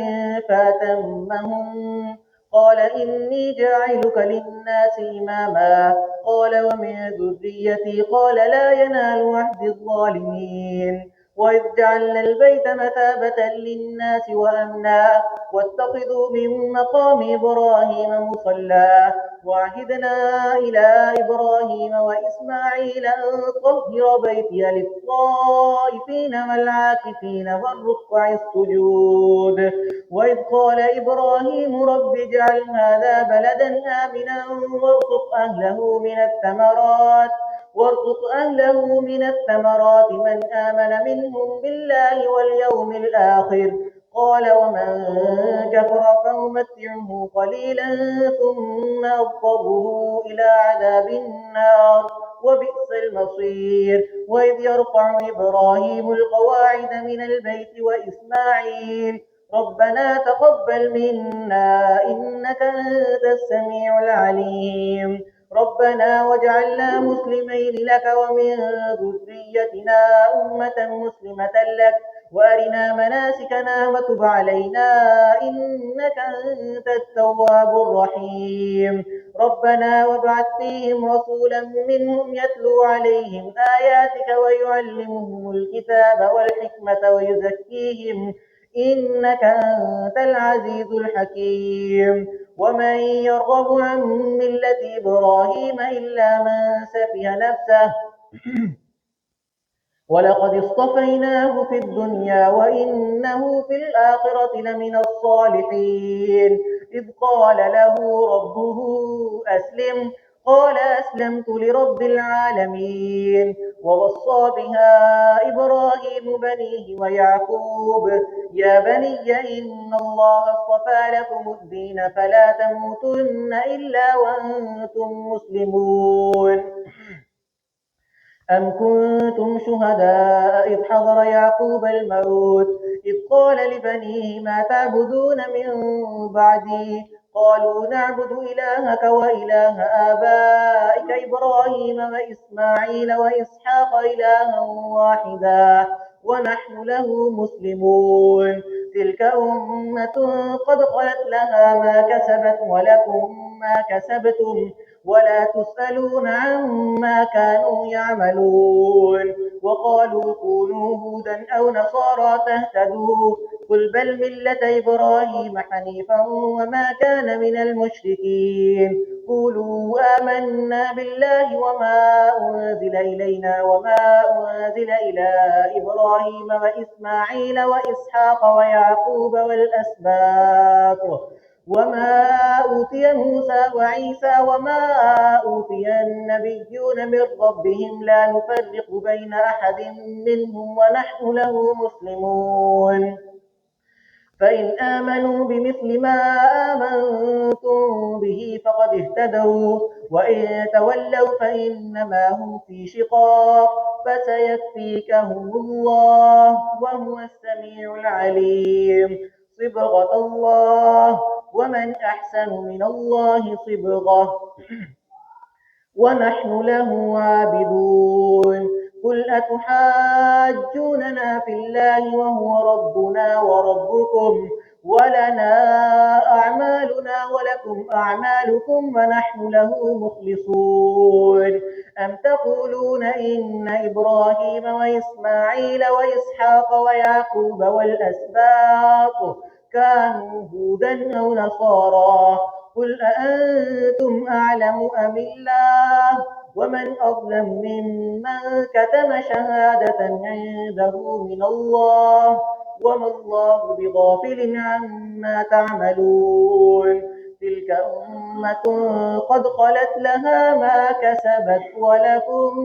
فأتمهن قال إني جاعلك للناس إماما قال ومن ذريتي قال لا ينال عهد الظالمين وإذ جعلنا البيت مثابة للناس وأمنا واتخذوا من مقام إبراهيم مصلى وعهدنا إلى إبراهيم وإسماعيل أن طهر بيتي للطائفين والعاكفين والركع السجود وإذ قال إبراهيم رب اجعل هذا بلدا آمنا وارزق أهله من آمن منهم بالله واليوم الآخر قال ومن كفر فأمتعه قليلا ثم أضطره إلى عذاب النار وبئس المصير وإذ يرفع إبراهيم القواعد من البيت وإسماعيل ربنا تقبل منا إنك أنت السميع العليم ربنا واجعلنا مسلمين لك ومن ذريتنا أمة مسلمة لك وأرنا مناسكنا وتب علينا إنك أنت التواب الرحيم ربنا وابعث فيهم رسولا منهم يتلو عليهم آياتك ويعلمهم الكتاب والحكمة ويزكيهم إنك أنت العزيز الحكيم ومن يرغب عن ملة إبراهيم إلا من سفه نفسه ولقد اصطفيناه في الدنيا وإنه في الآخرة لمن الصالحين إذ قال له ربه أسلم قال أسلمت لرب العالمين ووصى بها إبراهيم بنيه ويعقوب يا بني إن الله اصطفى لكم الدين فلا تموتن إلا وأنتم مسلمون أم كنتم شهداء إذ حضر يعقوب الموت إذ قال لبنيه ما تعبدون من بعدي قالوا نعبد إلهك وإله آبائك إبراهيم وإسماعيل وإسحاق إلها واحدا ونحن له مسلمون تلك أمة قد خلت لها ما كسبت ولكم ما كسبتم ولا تسألون عما كانوا يعملون وقالوا كونوا هودا أو نصارى تهتدوا قل بل ملة إبراهيم حنيفا وما كان من المشركين قولوا آمنا بالله وما أنزل إلينا وما أنزل إلى إبراهيم وإسماعيل وإسحاق ويعقوب والأسباط وما أوتي موسى وعيسى وما أوتي النبيون من ربهم لا نفرق بين أحد منهم ونحن له مسلمون فإن آمنوا بمثل ما آمنتم به فقد اهتدوا وإن تولوا فإنما هم في شقاق فسيكفيكهم الله وهو السميع العليم صبغة الله ومن أحسن من الله صبغة ونحن له عابدون قل أتحاجوننا في الله وهو ربنا وربكم ولنا أعمالنا ولكم أعمالكم ونحن له مخلصون أم تقولون إن إبراهيم وإسماعيل وإسحاق ويعقوب والأسباط كانوا هودا أو نصارى قل أأنتم أعلم أم الله ومن أظلم ممن كتم شهادة عنده من الله وما الله بغافل عما تعملون تلك أمة قد خلت لها ما كسبت ولكم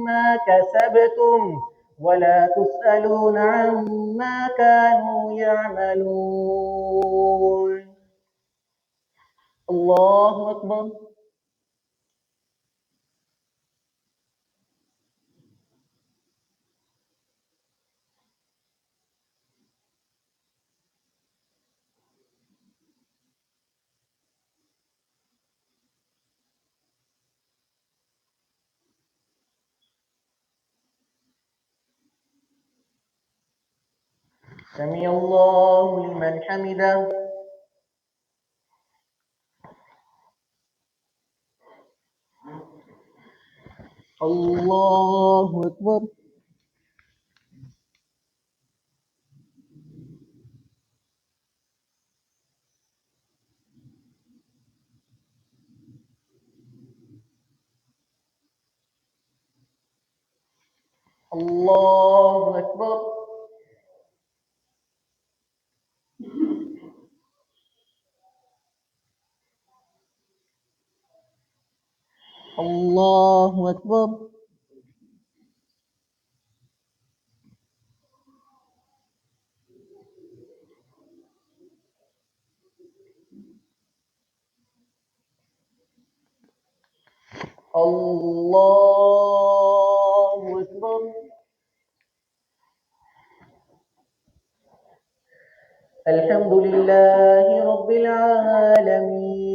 ما كسبتم ولا تسألون عما كانوا يعملون. الله أكبر. سمع الله لمن حمده. الله أكبر. الله أكبر. الله أكبر. الله أكبر. الحمد لله رب العالمين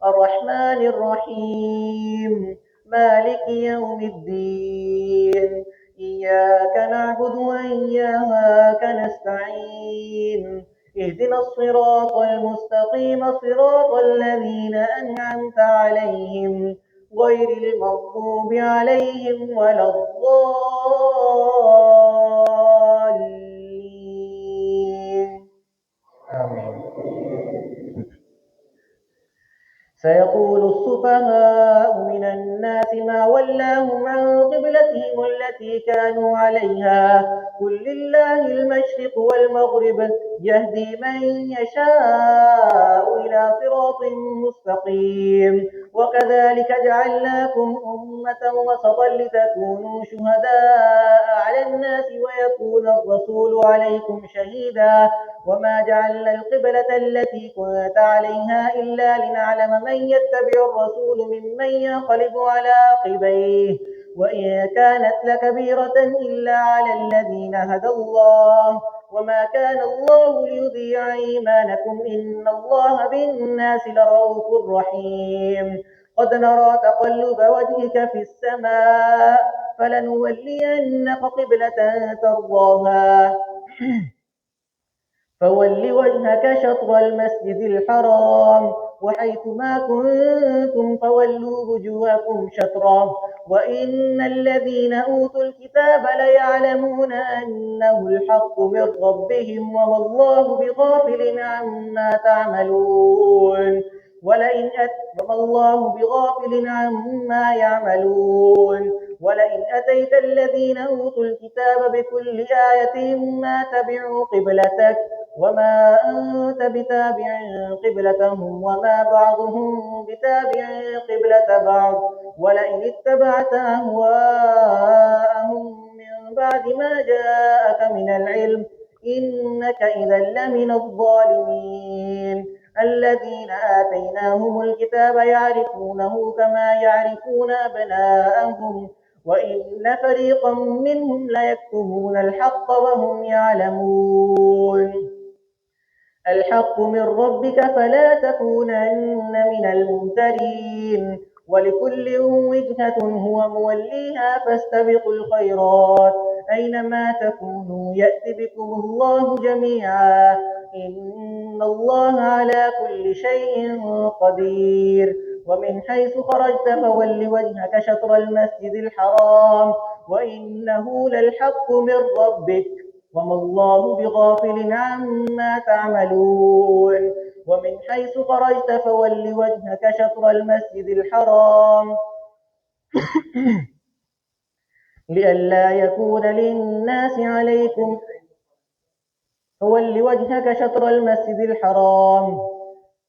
الرحمن الرحيم مالك يوم الدين إياك نعبد وإياك نستعين اهدنا الصراط المستقيم صراط الذين أنعمت عليهم غير المغضوب عليهم ولا الضالين. آمين. سيقول السفهاء من الناس ما ولاهم عن قبلتهم التي كانوا عليها قل لله المشرق والمغرب يهدي من يشاء إلى صراط مستقيم وكذلك جعلناكم أمة وسطا لتكونوا شهداء على الناس ويكون الرسول عليكم شهيدا وما جعلنا القبلة التي كنت عليها إلا لنعلم من يتبع الرسول ممن ينقلب على عقبيه وإن كانت لكبيرة إلا على الذين هدى الله وما كان الله ليضيع إيمانكم إن الله بالناس لرؤوف رحيم قد نرى تقلب وجهك في السماء فلنولينك قبلة ترضاها فول وجهك شطر المسجد الحرام وحيث ما كنتم فولوا وجوهكم شطره وإن الذين أوتوا الكتاب ليعلمون أنه الحق من ربهم وما الله بغافل عما تعملون وما الله بغافل عما يعملون ولئن أتيت الذين أوتوا الكتاب بكل آية ما تبعوا قبلتك وما أنت بتابع قبلتهم وما بعضهم بتابع قبلة بعض ولئن اتبعت أهواءهم من بعد ما جاءك من العلم إنك إذا لمن الظالمين الذين آتيناهم الكتاب يعرفونه كما يعرفون أبناءهم وإن فريقا منهم ليكتمون الحق وهم يعلمون الحق من ربك فلا تكونن من الممترين ولكل وجهة هو موليها فاستبقوا الخيرات أينما تكونوا يأت بكم الله جميعا إن الله على كل شيء قدير ومن حيث خرجت فول وجهك شطر المسجد الحرام وإنه للحق من ربك وما الله بغافل عما تعملون ومن حيث خرجت فول وجهك شطر المسجد الحرام لئلا يكون للناس عليكم فول وجهك شطر المسجد الحرام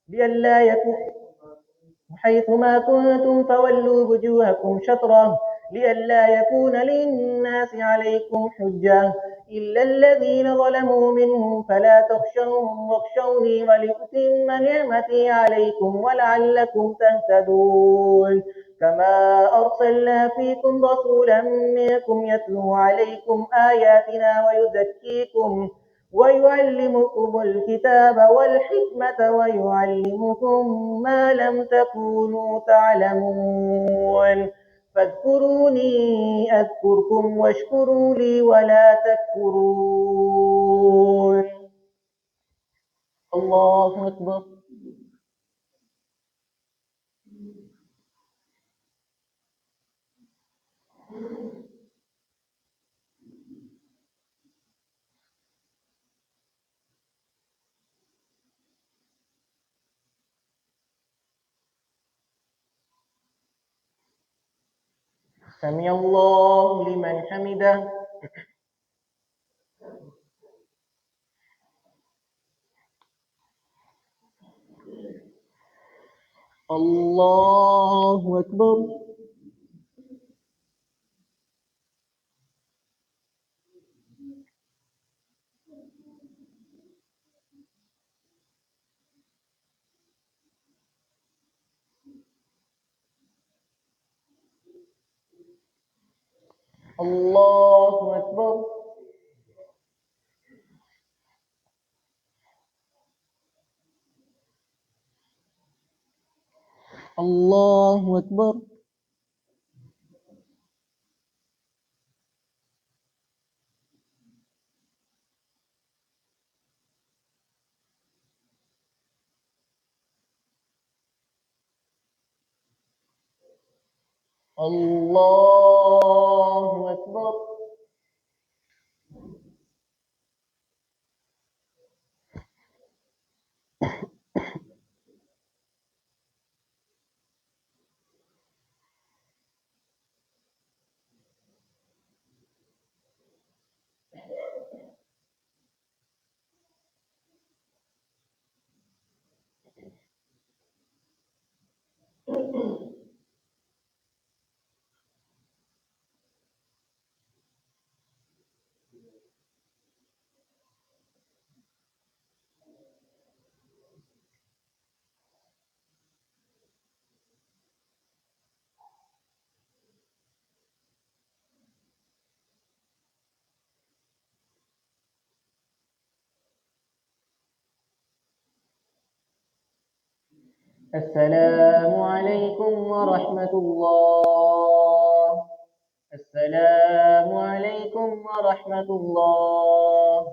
لئلا يكون حيثما كنتم فولوا وجوهكم شطرة لئلا يكون للناس عليكم حجة إلا الذين ظلموا منهم فلا تخشوهم واخشوني ولأتم نعمتي عليكم ولعلكم تهتدون كما أرسلنا فيكم رسولا منكم يتلو عليكم آياتنا ويزكيكم ويعلمكم الكتاب والحكمة ويعلمكم ما لم تكونوا تعلمون فاذكروني أذكركم واشكروا لي ولا تكفرون الله أكبر. سمع الله لمن حمده. الله أكبر. الله أكبر. الله أكبر. الله أكبر. السلام عليكم ورحمة الله. السلام عليكم ورحمة الله.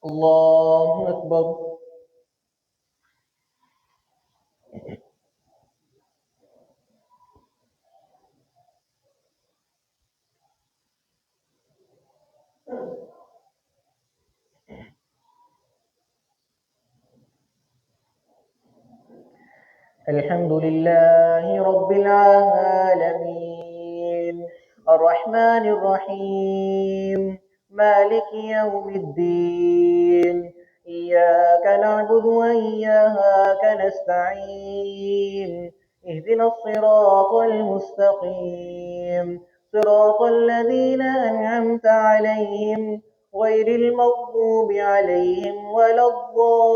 الله أكبر. الحمد لله رب العالمين الرحمن الرحيم مالك يوم الدين إياك نعبد وإياك نستعين اهدنا الصراط المستقيم صراط الذين أنعمت عليهم غير المغضوب عليهم ولا الضالين.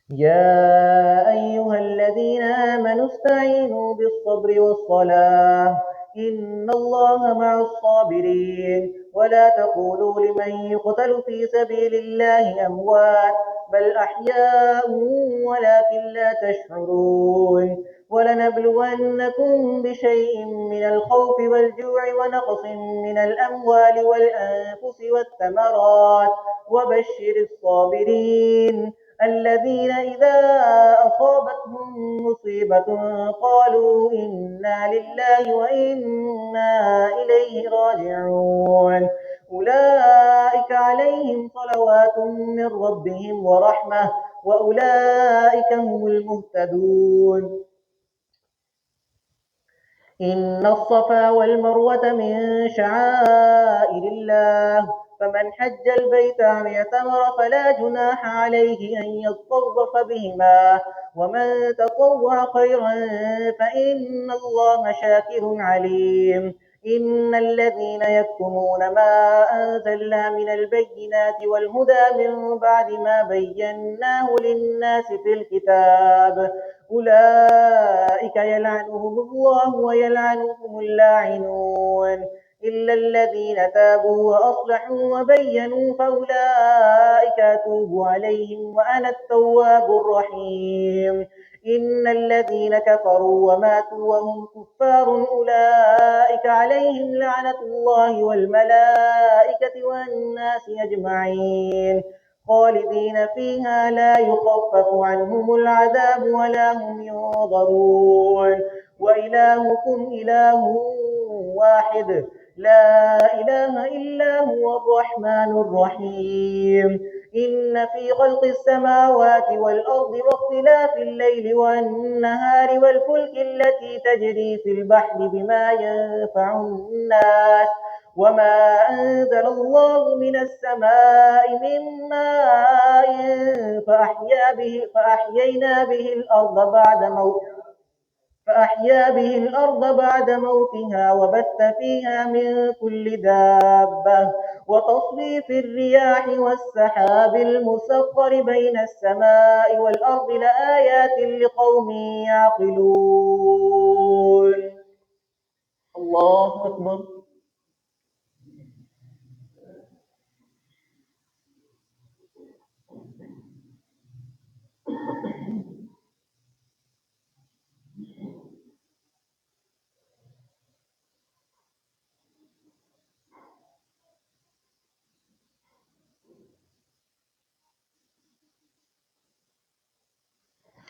يا أيها الذين آمنوا استعينوا بالصبر والصلاة إن الله مع الصابرين ولا تقولوا لمن يقتل في سبيل الله أموات بل أحياء ولكن لا تشعرون ولنبلونكم بشيء من الخوف والجوع ونقص من الأموال والأنفس والثمرات وبشر الصابرين الذين إذا أصابتهم مصيبة قالوا إنا لله وإنا إليه راجعون أولئك عليهم صلوات من ربهم ورحمة وأولئك هم المهتدون إن الصفا والمروة من شعائر الله فمن حج البيت أو اعتمر فلا جناح عليه أن يطوف بهما ومن تطوع خيرا فإن الله شاكر عليم إن الذين يكتمون ما أنزلنا من البينات والهدى من بعد ما بيناه للناس في الكتاب أولئك يلعنهم الله ويلعنهم اللاعنون إلا الذين تابوا وأصلحوا وبينوا فأولئك أتوب عليهم وأنا التواب الرحيم إن الذين كفروا وماتوا وهم كفار أولئك عليهم لعنة الله والملائكة والناس أجمعين خالدين فيها لا يخفف عنهم العذاب ولا هم ينظرون وإلهكم إله واحد لا إله إلا هو الرحمن الرحيم إن في خلق السماوات والأرض واختلاف الليل والنهار والفلك التي تجري في البحر بما ينفع الناس وما أنزل الله من السماء من ماء فأحيا به الأرض بعد موتها وبث فيها من كل دابة وتصريف الرياح والسحاب المسخر بين السماء والأرض لآيات لقوم يعقلون الله أكبر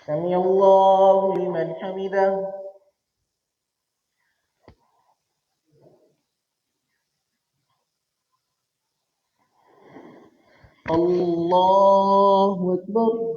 سمع الله لمن حمده الله أكبر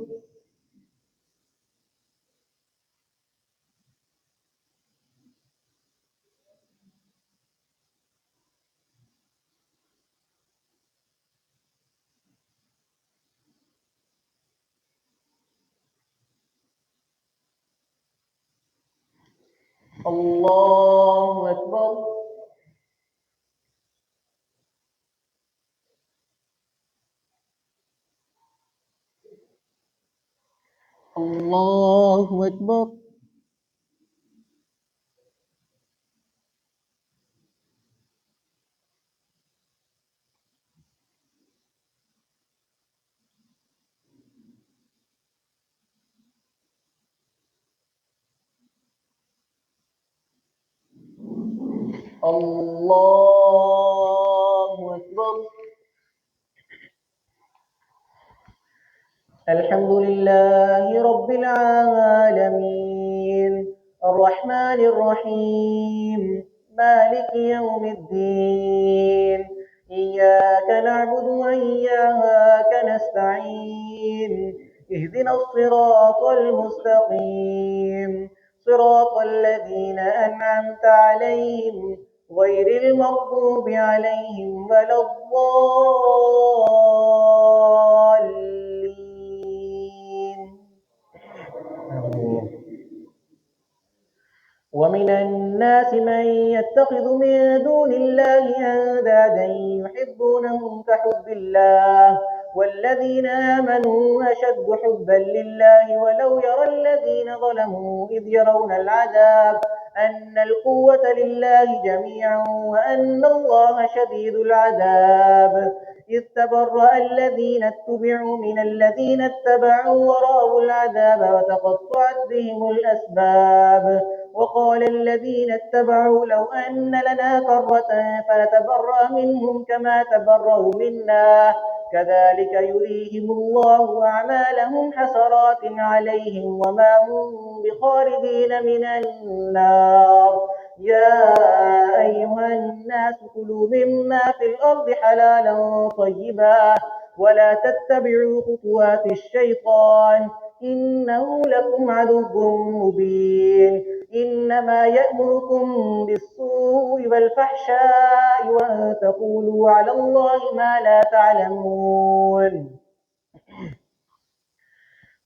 الله أكبر الله أكبر الله أكبر الحمد لله رب العالمين الرحمن الرحيم مالك يوم الدين إياك نعبد وإياك نستعين اهدنا الصراط المستقيم صراط الذين أنعمت عليهم غير المغضوب عليهم ولا الضالين ومن الناس من يتخذ من دون الله أندادا يحبونهم كحب الله والذين آمنوا أشد حبا لله ولو يرى الذين ظلموا إذ يرون العذاب أن القوة لله جميعا وأن الله شديد العذاب إذ تبرأ الذين اتبعوا من الذين اتبعوا ورأوا العذاب وتقطعت بهم الأسباب وقال الذين اتبعوا لو أن لنا كرة فنتبرأ منهم كما تبرأوا منا كذلك يريهم الله أعمالهم حسرات عليهم وما هم بخارجين من النار. يا أيها الناس كلوا مما في الأرض حلالا طيبا ولا تتبعوا خطوات الشيطان إنه لكم عدو مبين. إنما يأمركم بالسوء والفحشاء وأن تقولوا على الله ما لا تعلمون.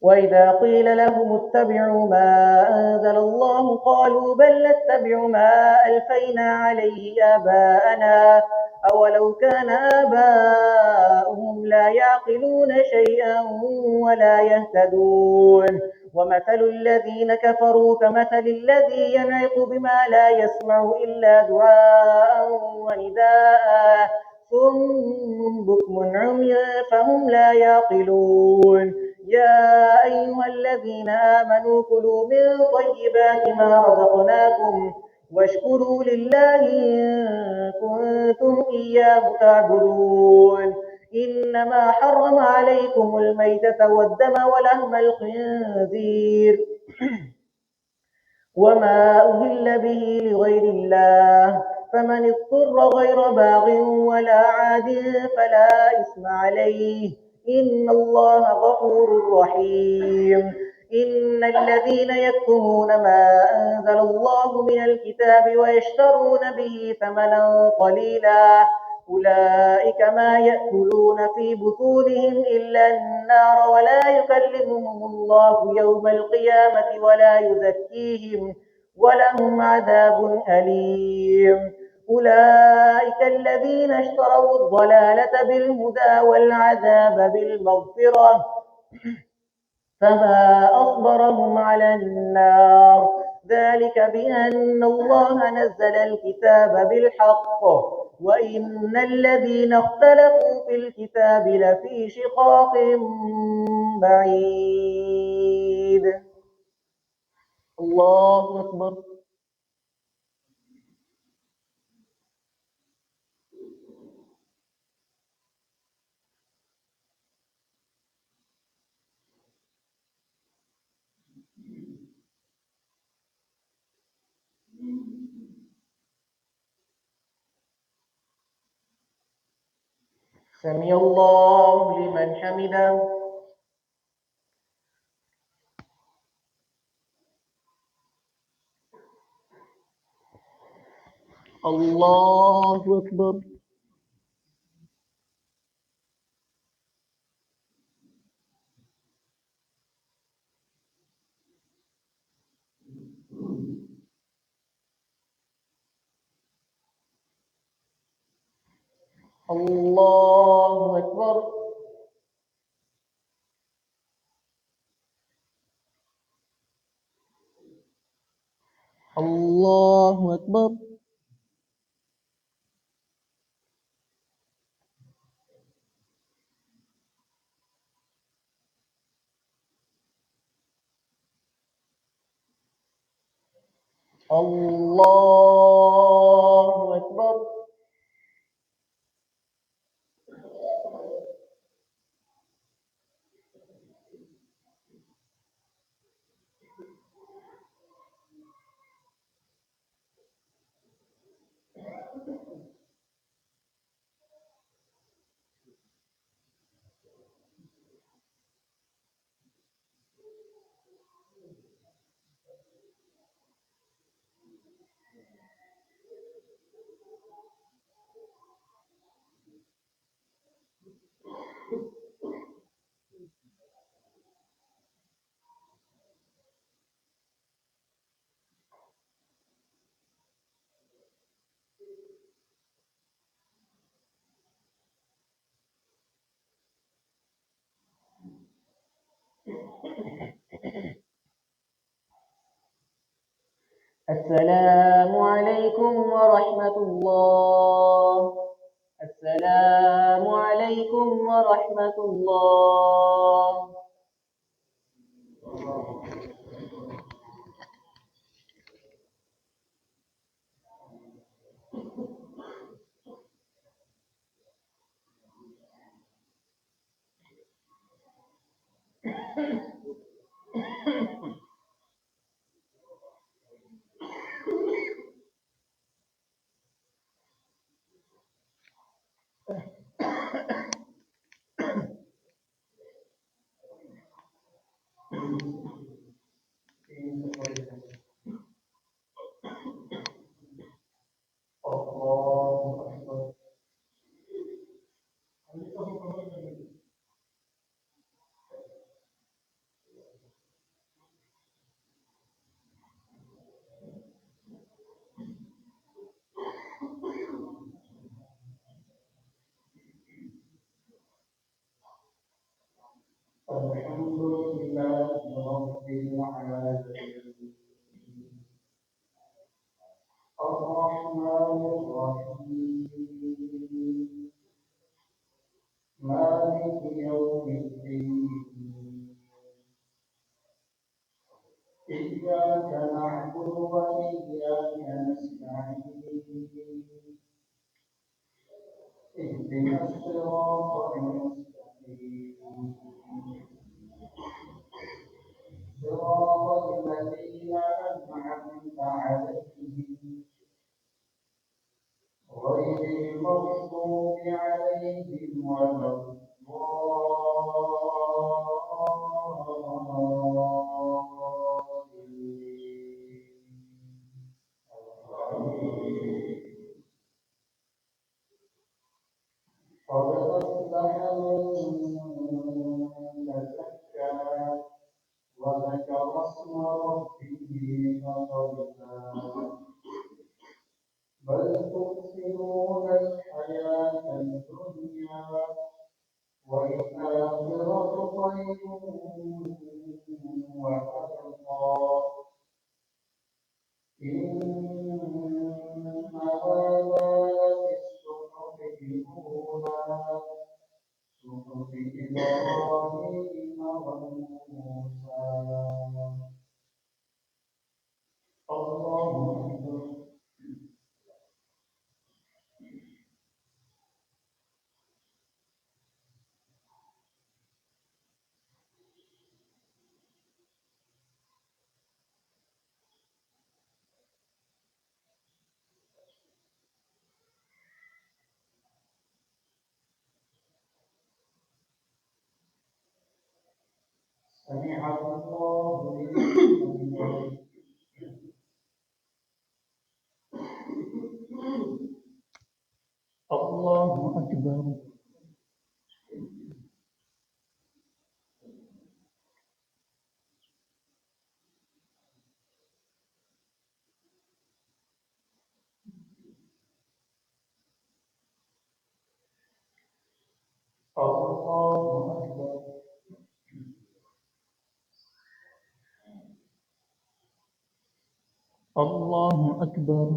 وإذا قيل لهم اتبعوا ما أنزل الله قالوا بل نتبع ما ألفينا عليه آباءنا أولو كان آباؤهم لا يعقلون شيئا ولا يهتدون. ومثل الذين كفروا كمثل الذي ينعق بما لا يسمع إلا دعاء ونداء صم بكم عمي فهم لا يعقلون. يا أيها الذين آمنوا كلوا من طيبات ما رزقناكم واشكروا لله إن كنتم إياه تعبدون. إنما حرم عليكم الميتة والدم ولحم الخنزير وما أهل به لغير الله فمن اضطر غير باغ ولا عاد فلا إثم عليه إن الله غفور رحيم. إن الذين يكتمون ما أنزل الله من الكتاب ويشترون به ثمنا قليلا أولئك ما يأكلون في بطونهم إلا النار ولا يكلمهم الله يوم القيامة ولا يزكيهم ولهم عذاب أليم. أولئك الذين اشتروا الضلالة بالهدى والعذاب بالمغفرة فما أصبرهم على النار ذلك بأن الله نزل الكتاب بالحق وإن الذين اختلفوا في الكتاب لفي شقاق بعيد. الله أكبر. سمع الله لمن حمده. الله أكبر. الله أكبر. الله أكبر. الله أكبر. السلام عليكم ورحمة الله. السلام عليكم ورحمة الله. الحمد لله رب العالمين الرحمن الرحيم مالك يوم الدين إياك نعبد وإياك نستعين اهدنا الصراط المستقيم صراط الذين أنعمت عليهم غير المغضوب عليهم ولا الضالين قد أفلح من تزكى وذكر اسم ربه فصلى بل تؤثرون الحياة الدنيا والآخرة خير وأبقى إن هذا لفي الصحف الأولى صحف إبراهيم وموسى الله أكبر سمع الله لمن حمده الله أكبر الله أكبر الله أكبر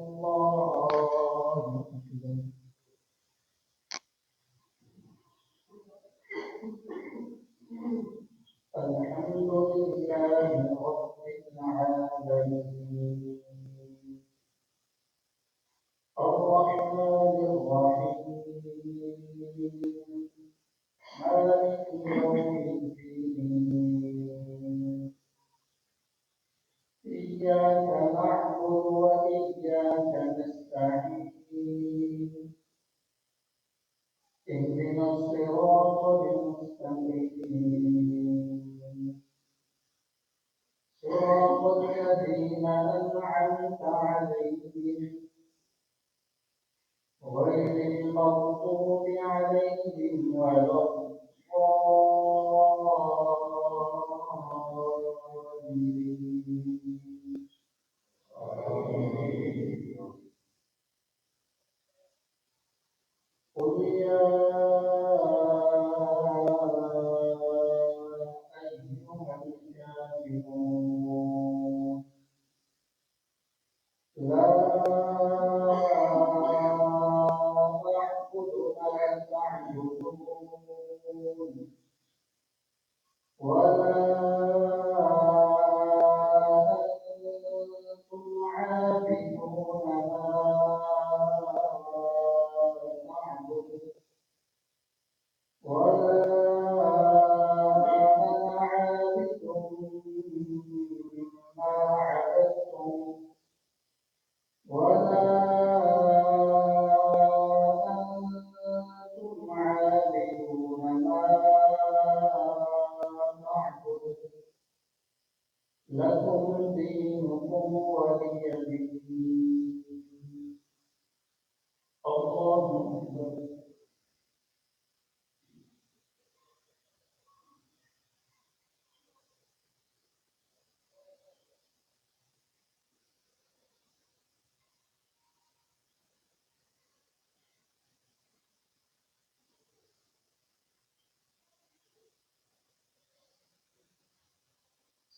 الله أكبر الحمد لله رب العالمين الرحمن الرحيم مالك يوم الدين إياك نعبد وإياك نستعين اهدنا الصراط المستقيم صراط الذين أنعمت عليهم غير المغضوب عليهم ولا الضالين قل يا أيها الكافرون لا أعبد ما تعبدون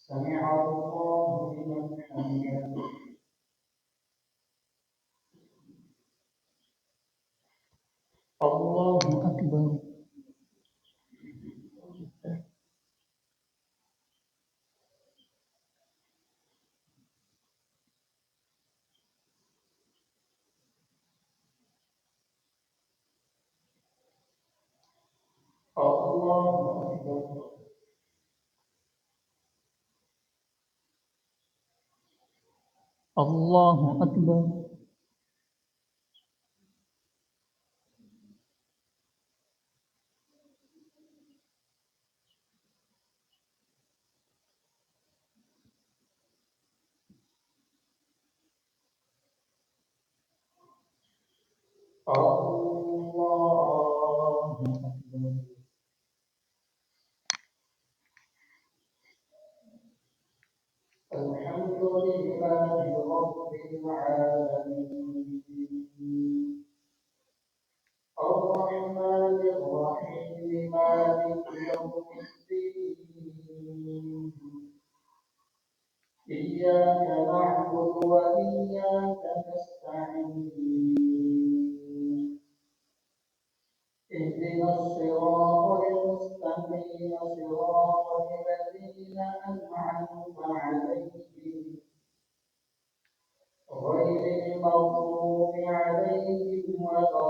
سمع الله لمن حمده. الله أكبر. الله أكبر. الله أكبر. الله أكبر. الحمد لله رب العالمين الرحمن الرحيم مالك يوم الدين إياك نعبد وإياك نستعين اهدنا الصراط المستقيم صراط الذين أنعمت عليهم غير المغضوب عليهم ولا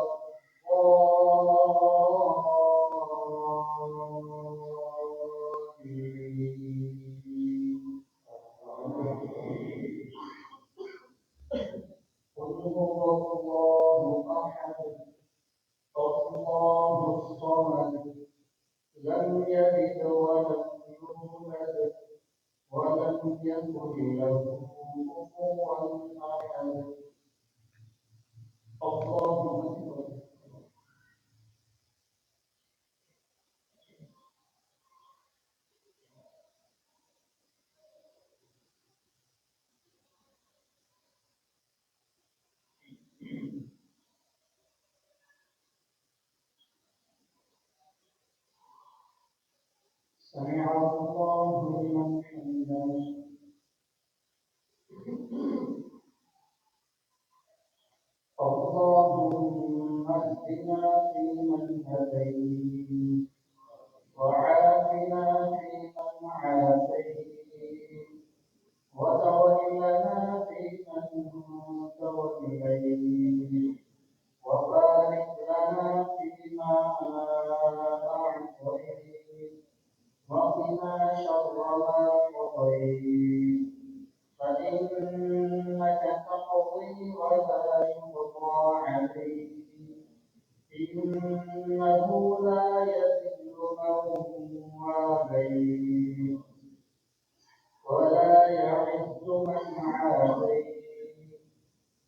الضالين. قل هو الله أحد الله الصمد لم يلد ولم يولد ولم يكن له كفوا أحد. الله أكبر. سمع الله لمن حمده. اللهم اهدنا فيمن هديت وعافنا فيمن عافيت وتولنا فيمن توليت وبارك لنا فيما أعطيت وقنا شر ما قضيت فإنك تقضي ولا يقضى عليك إنه لا يذل من واليت ولا يعز من عاديت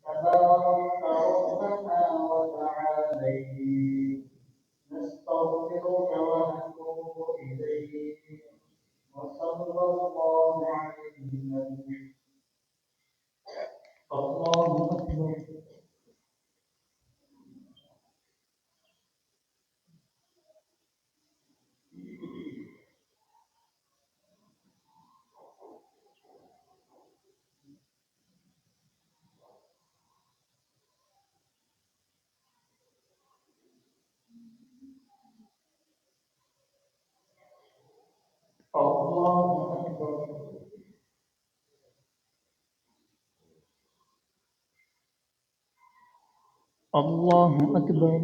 تبارك ربنا وتعاليت نستغفرك ونتوب إليك وصلى الله على النبي. الله أكبر. الله أكبر. الله أكبر.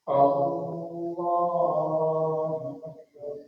الله أكبر.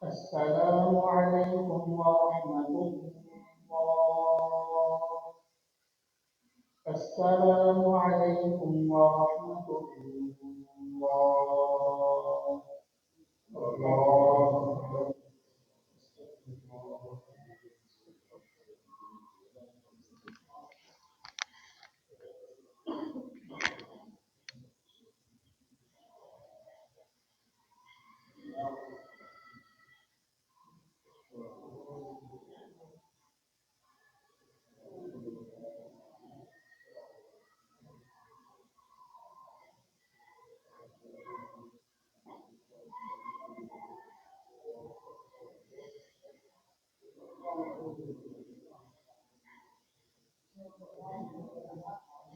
السلام عليكم ورحمة الله. السلام عليكم ورحمة الله.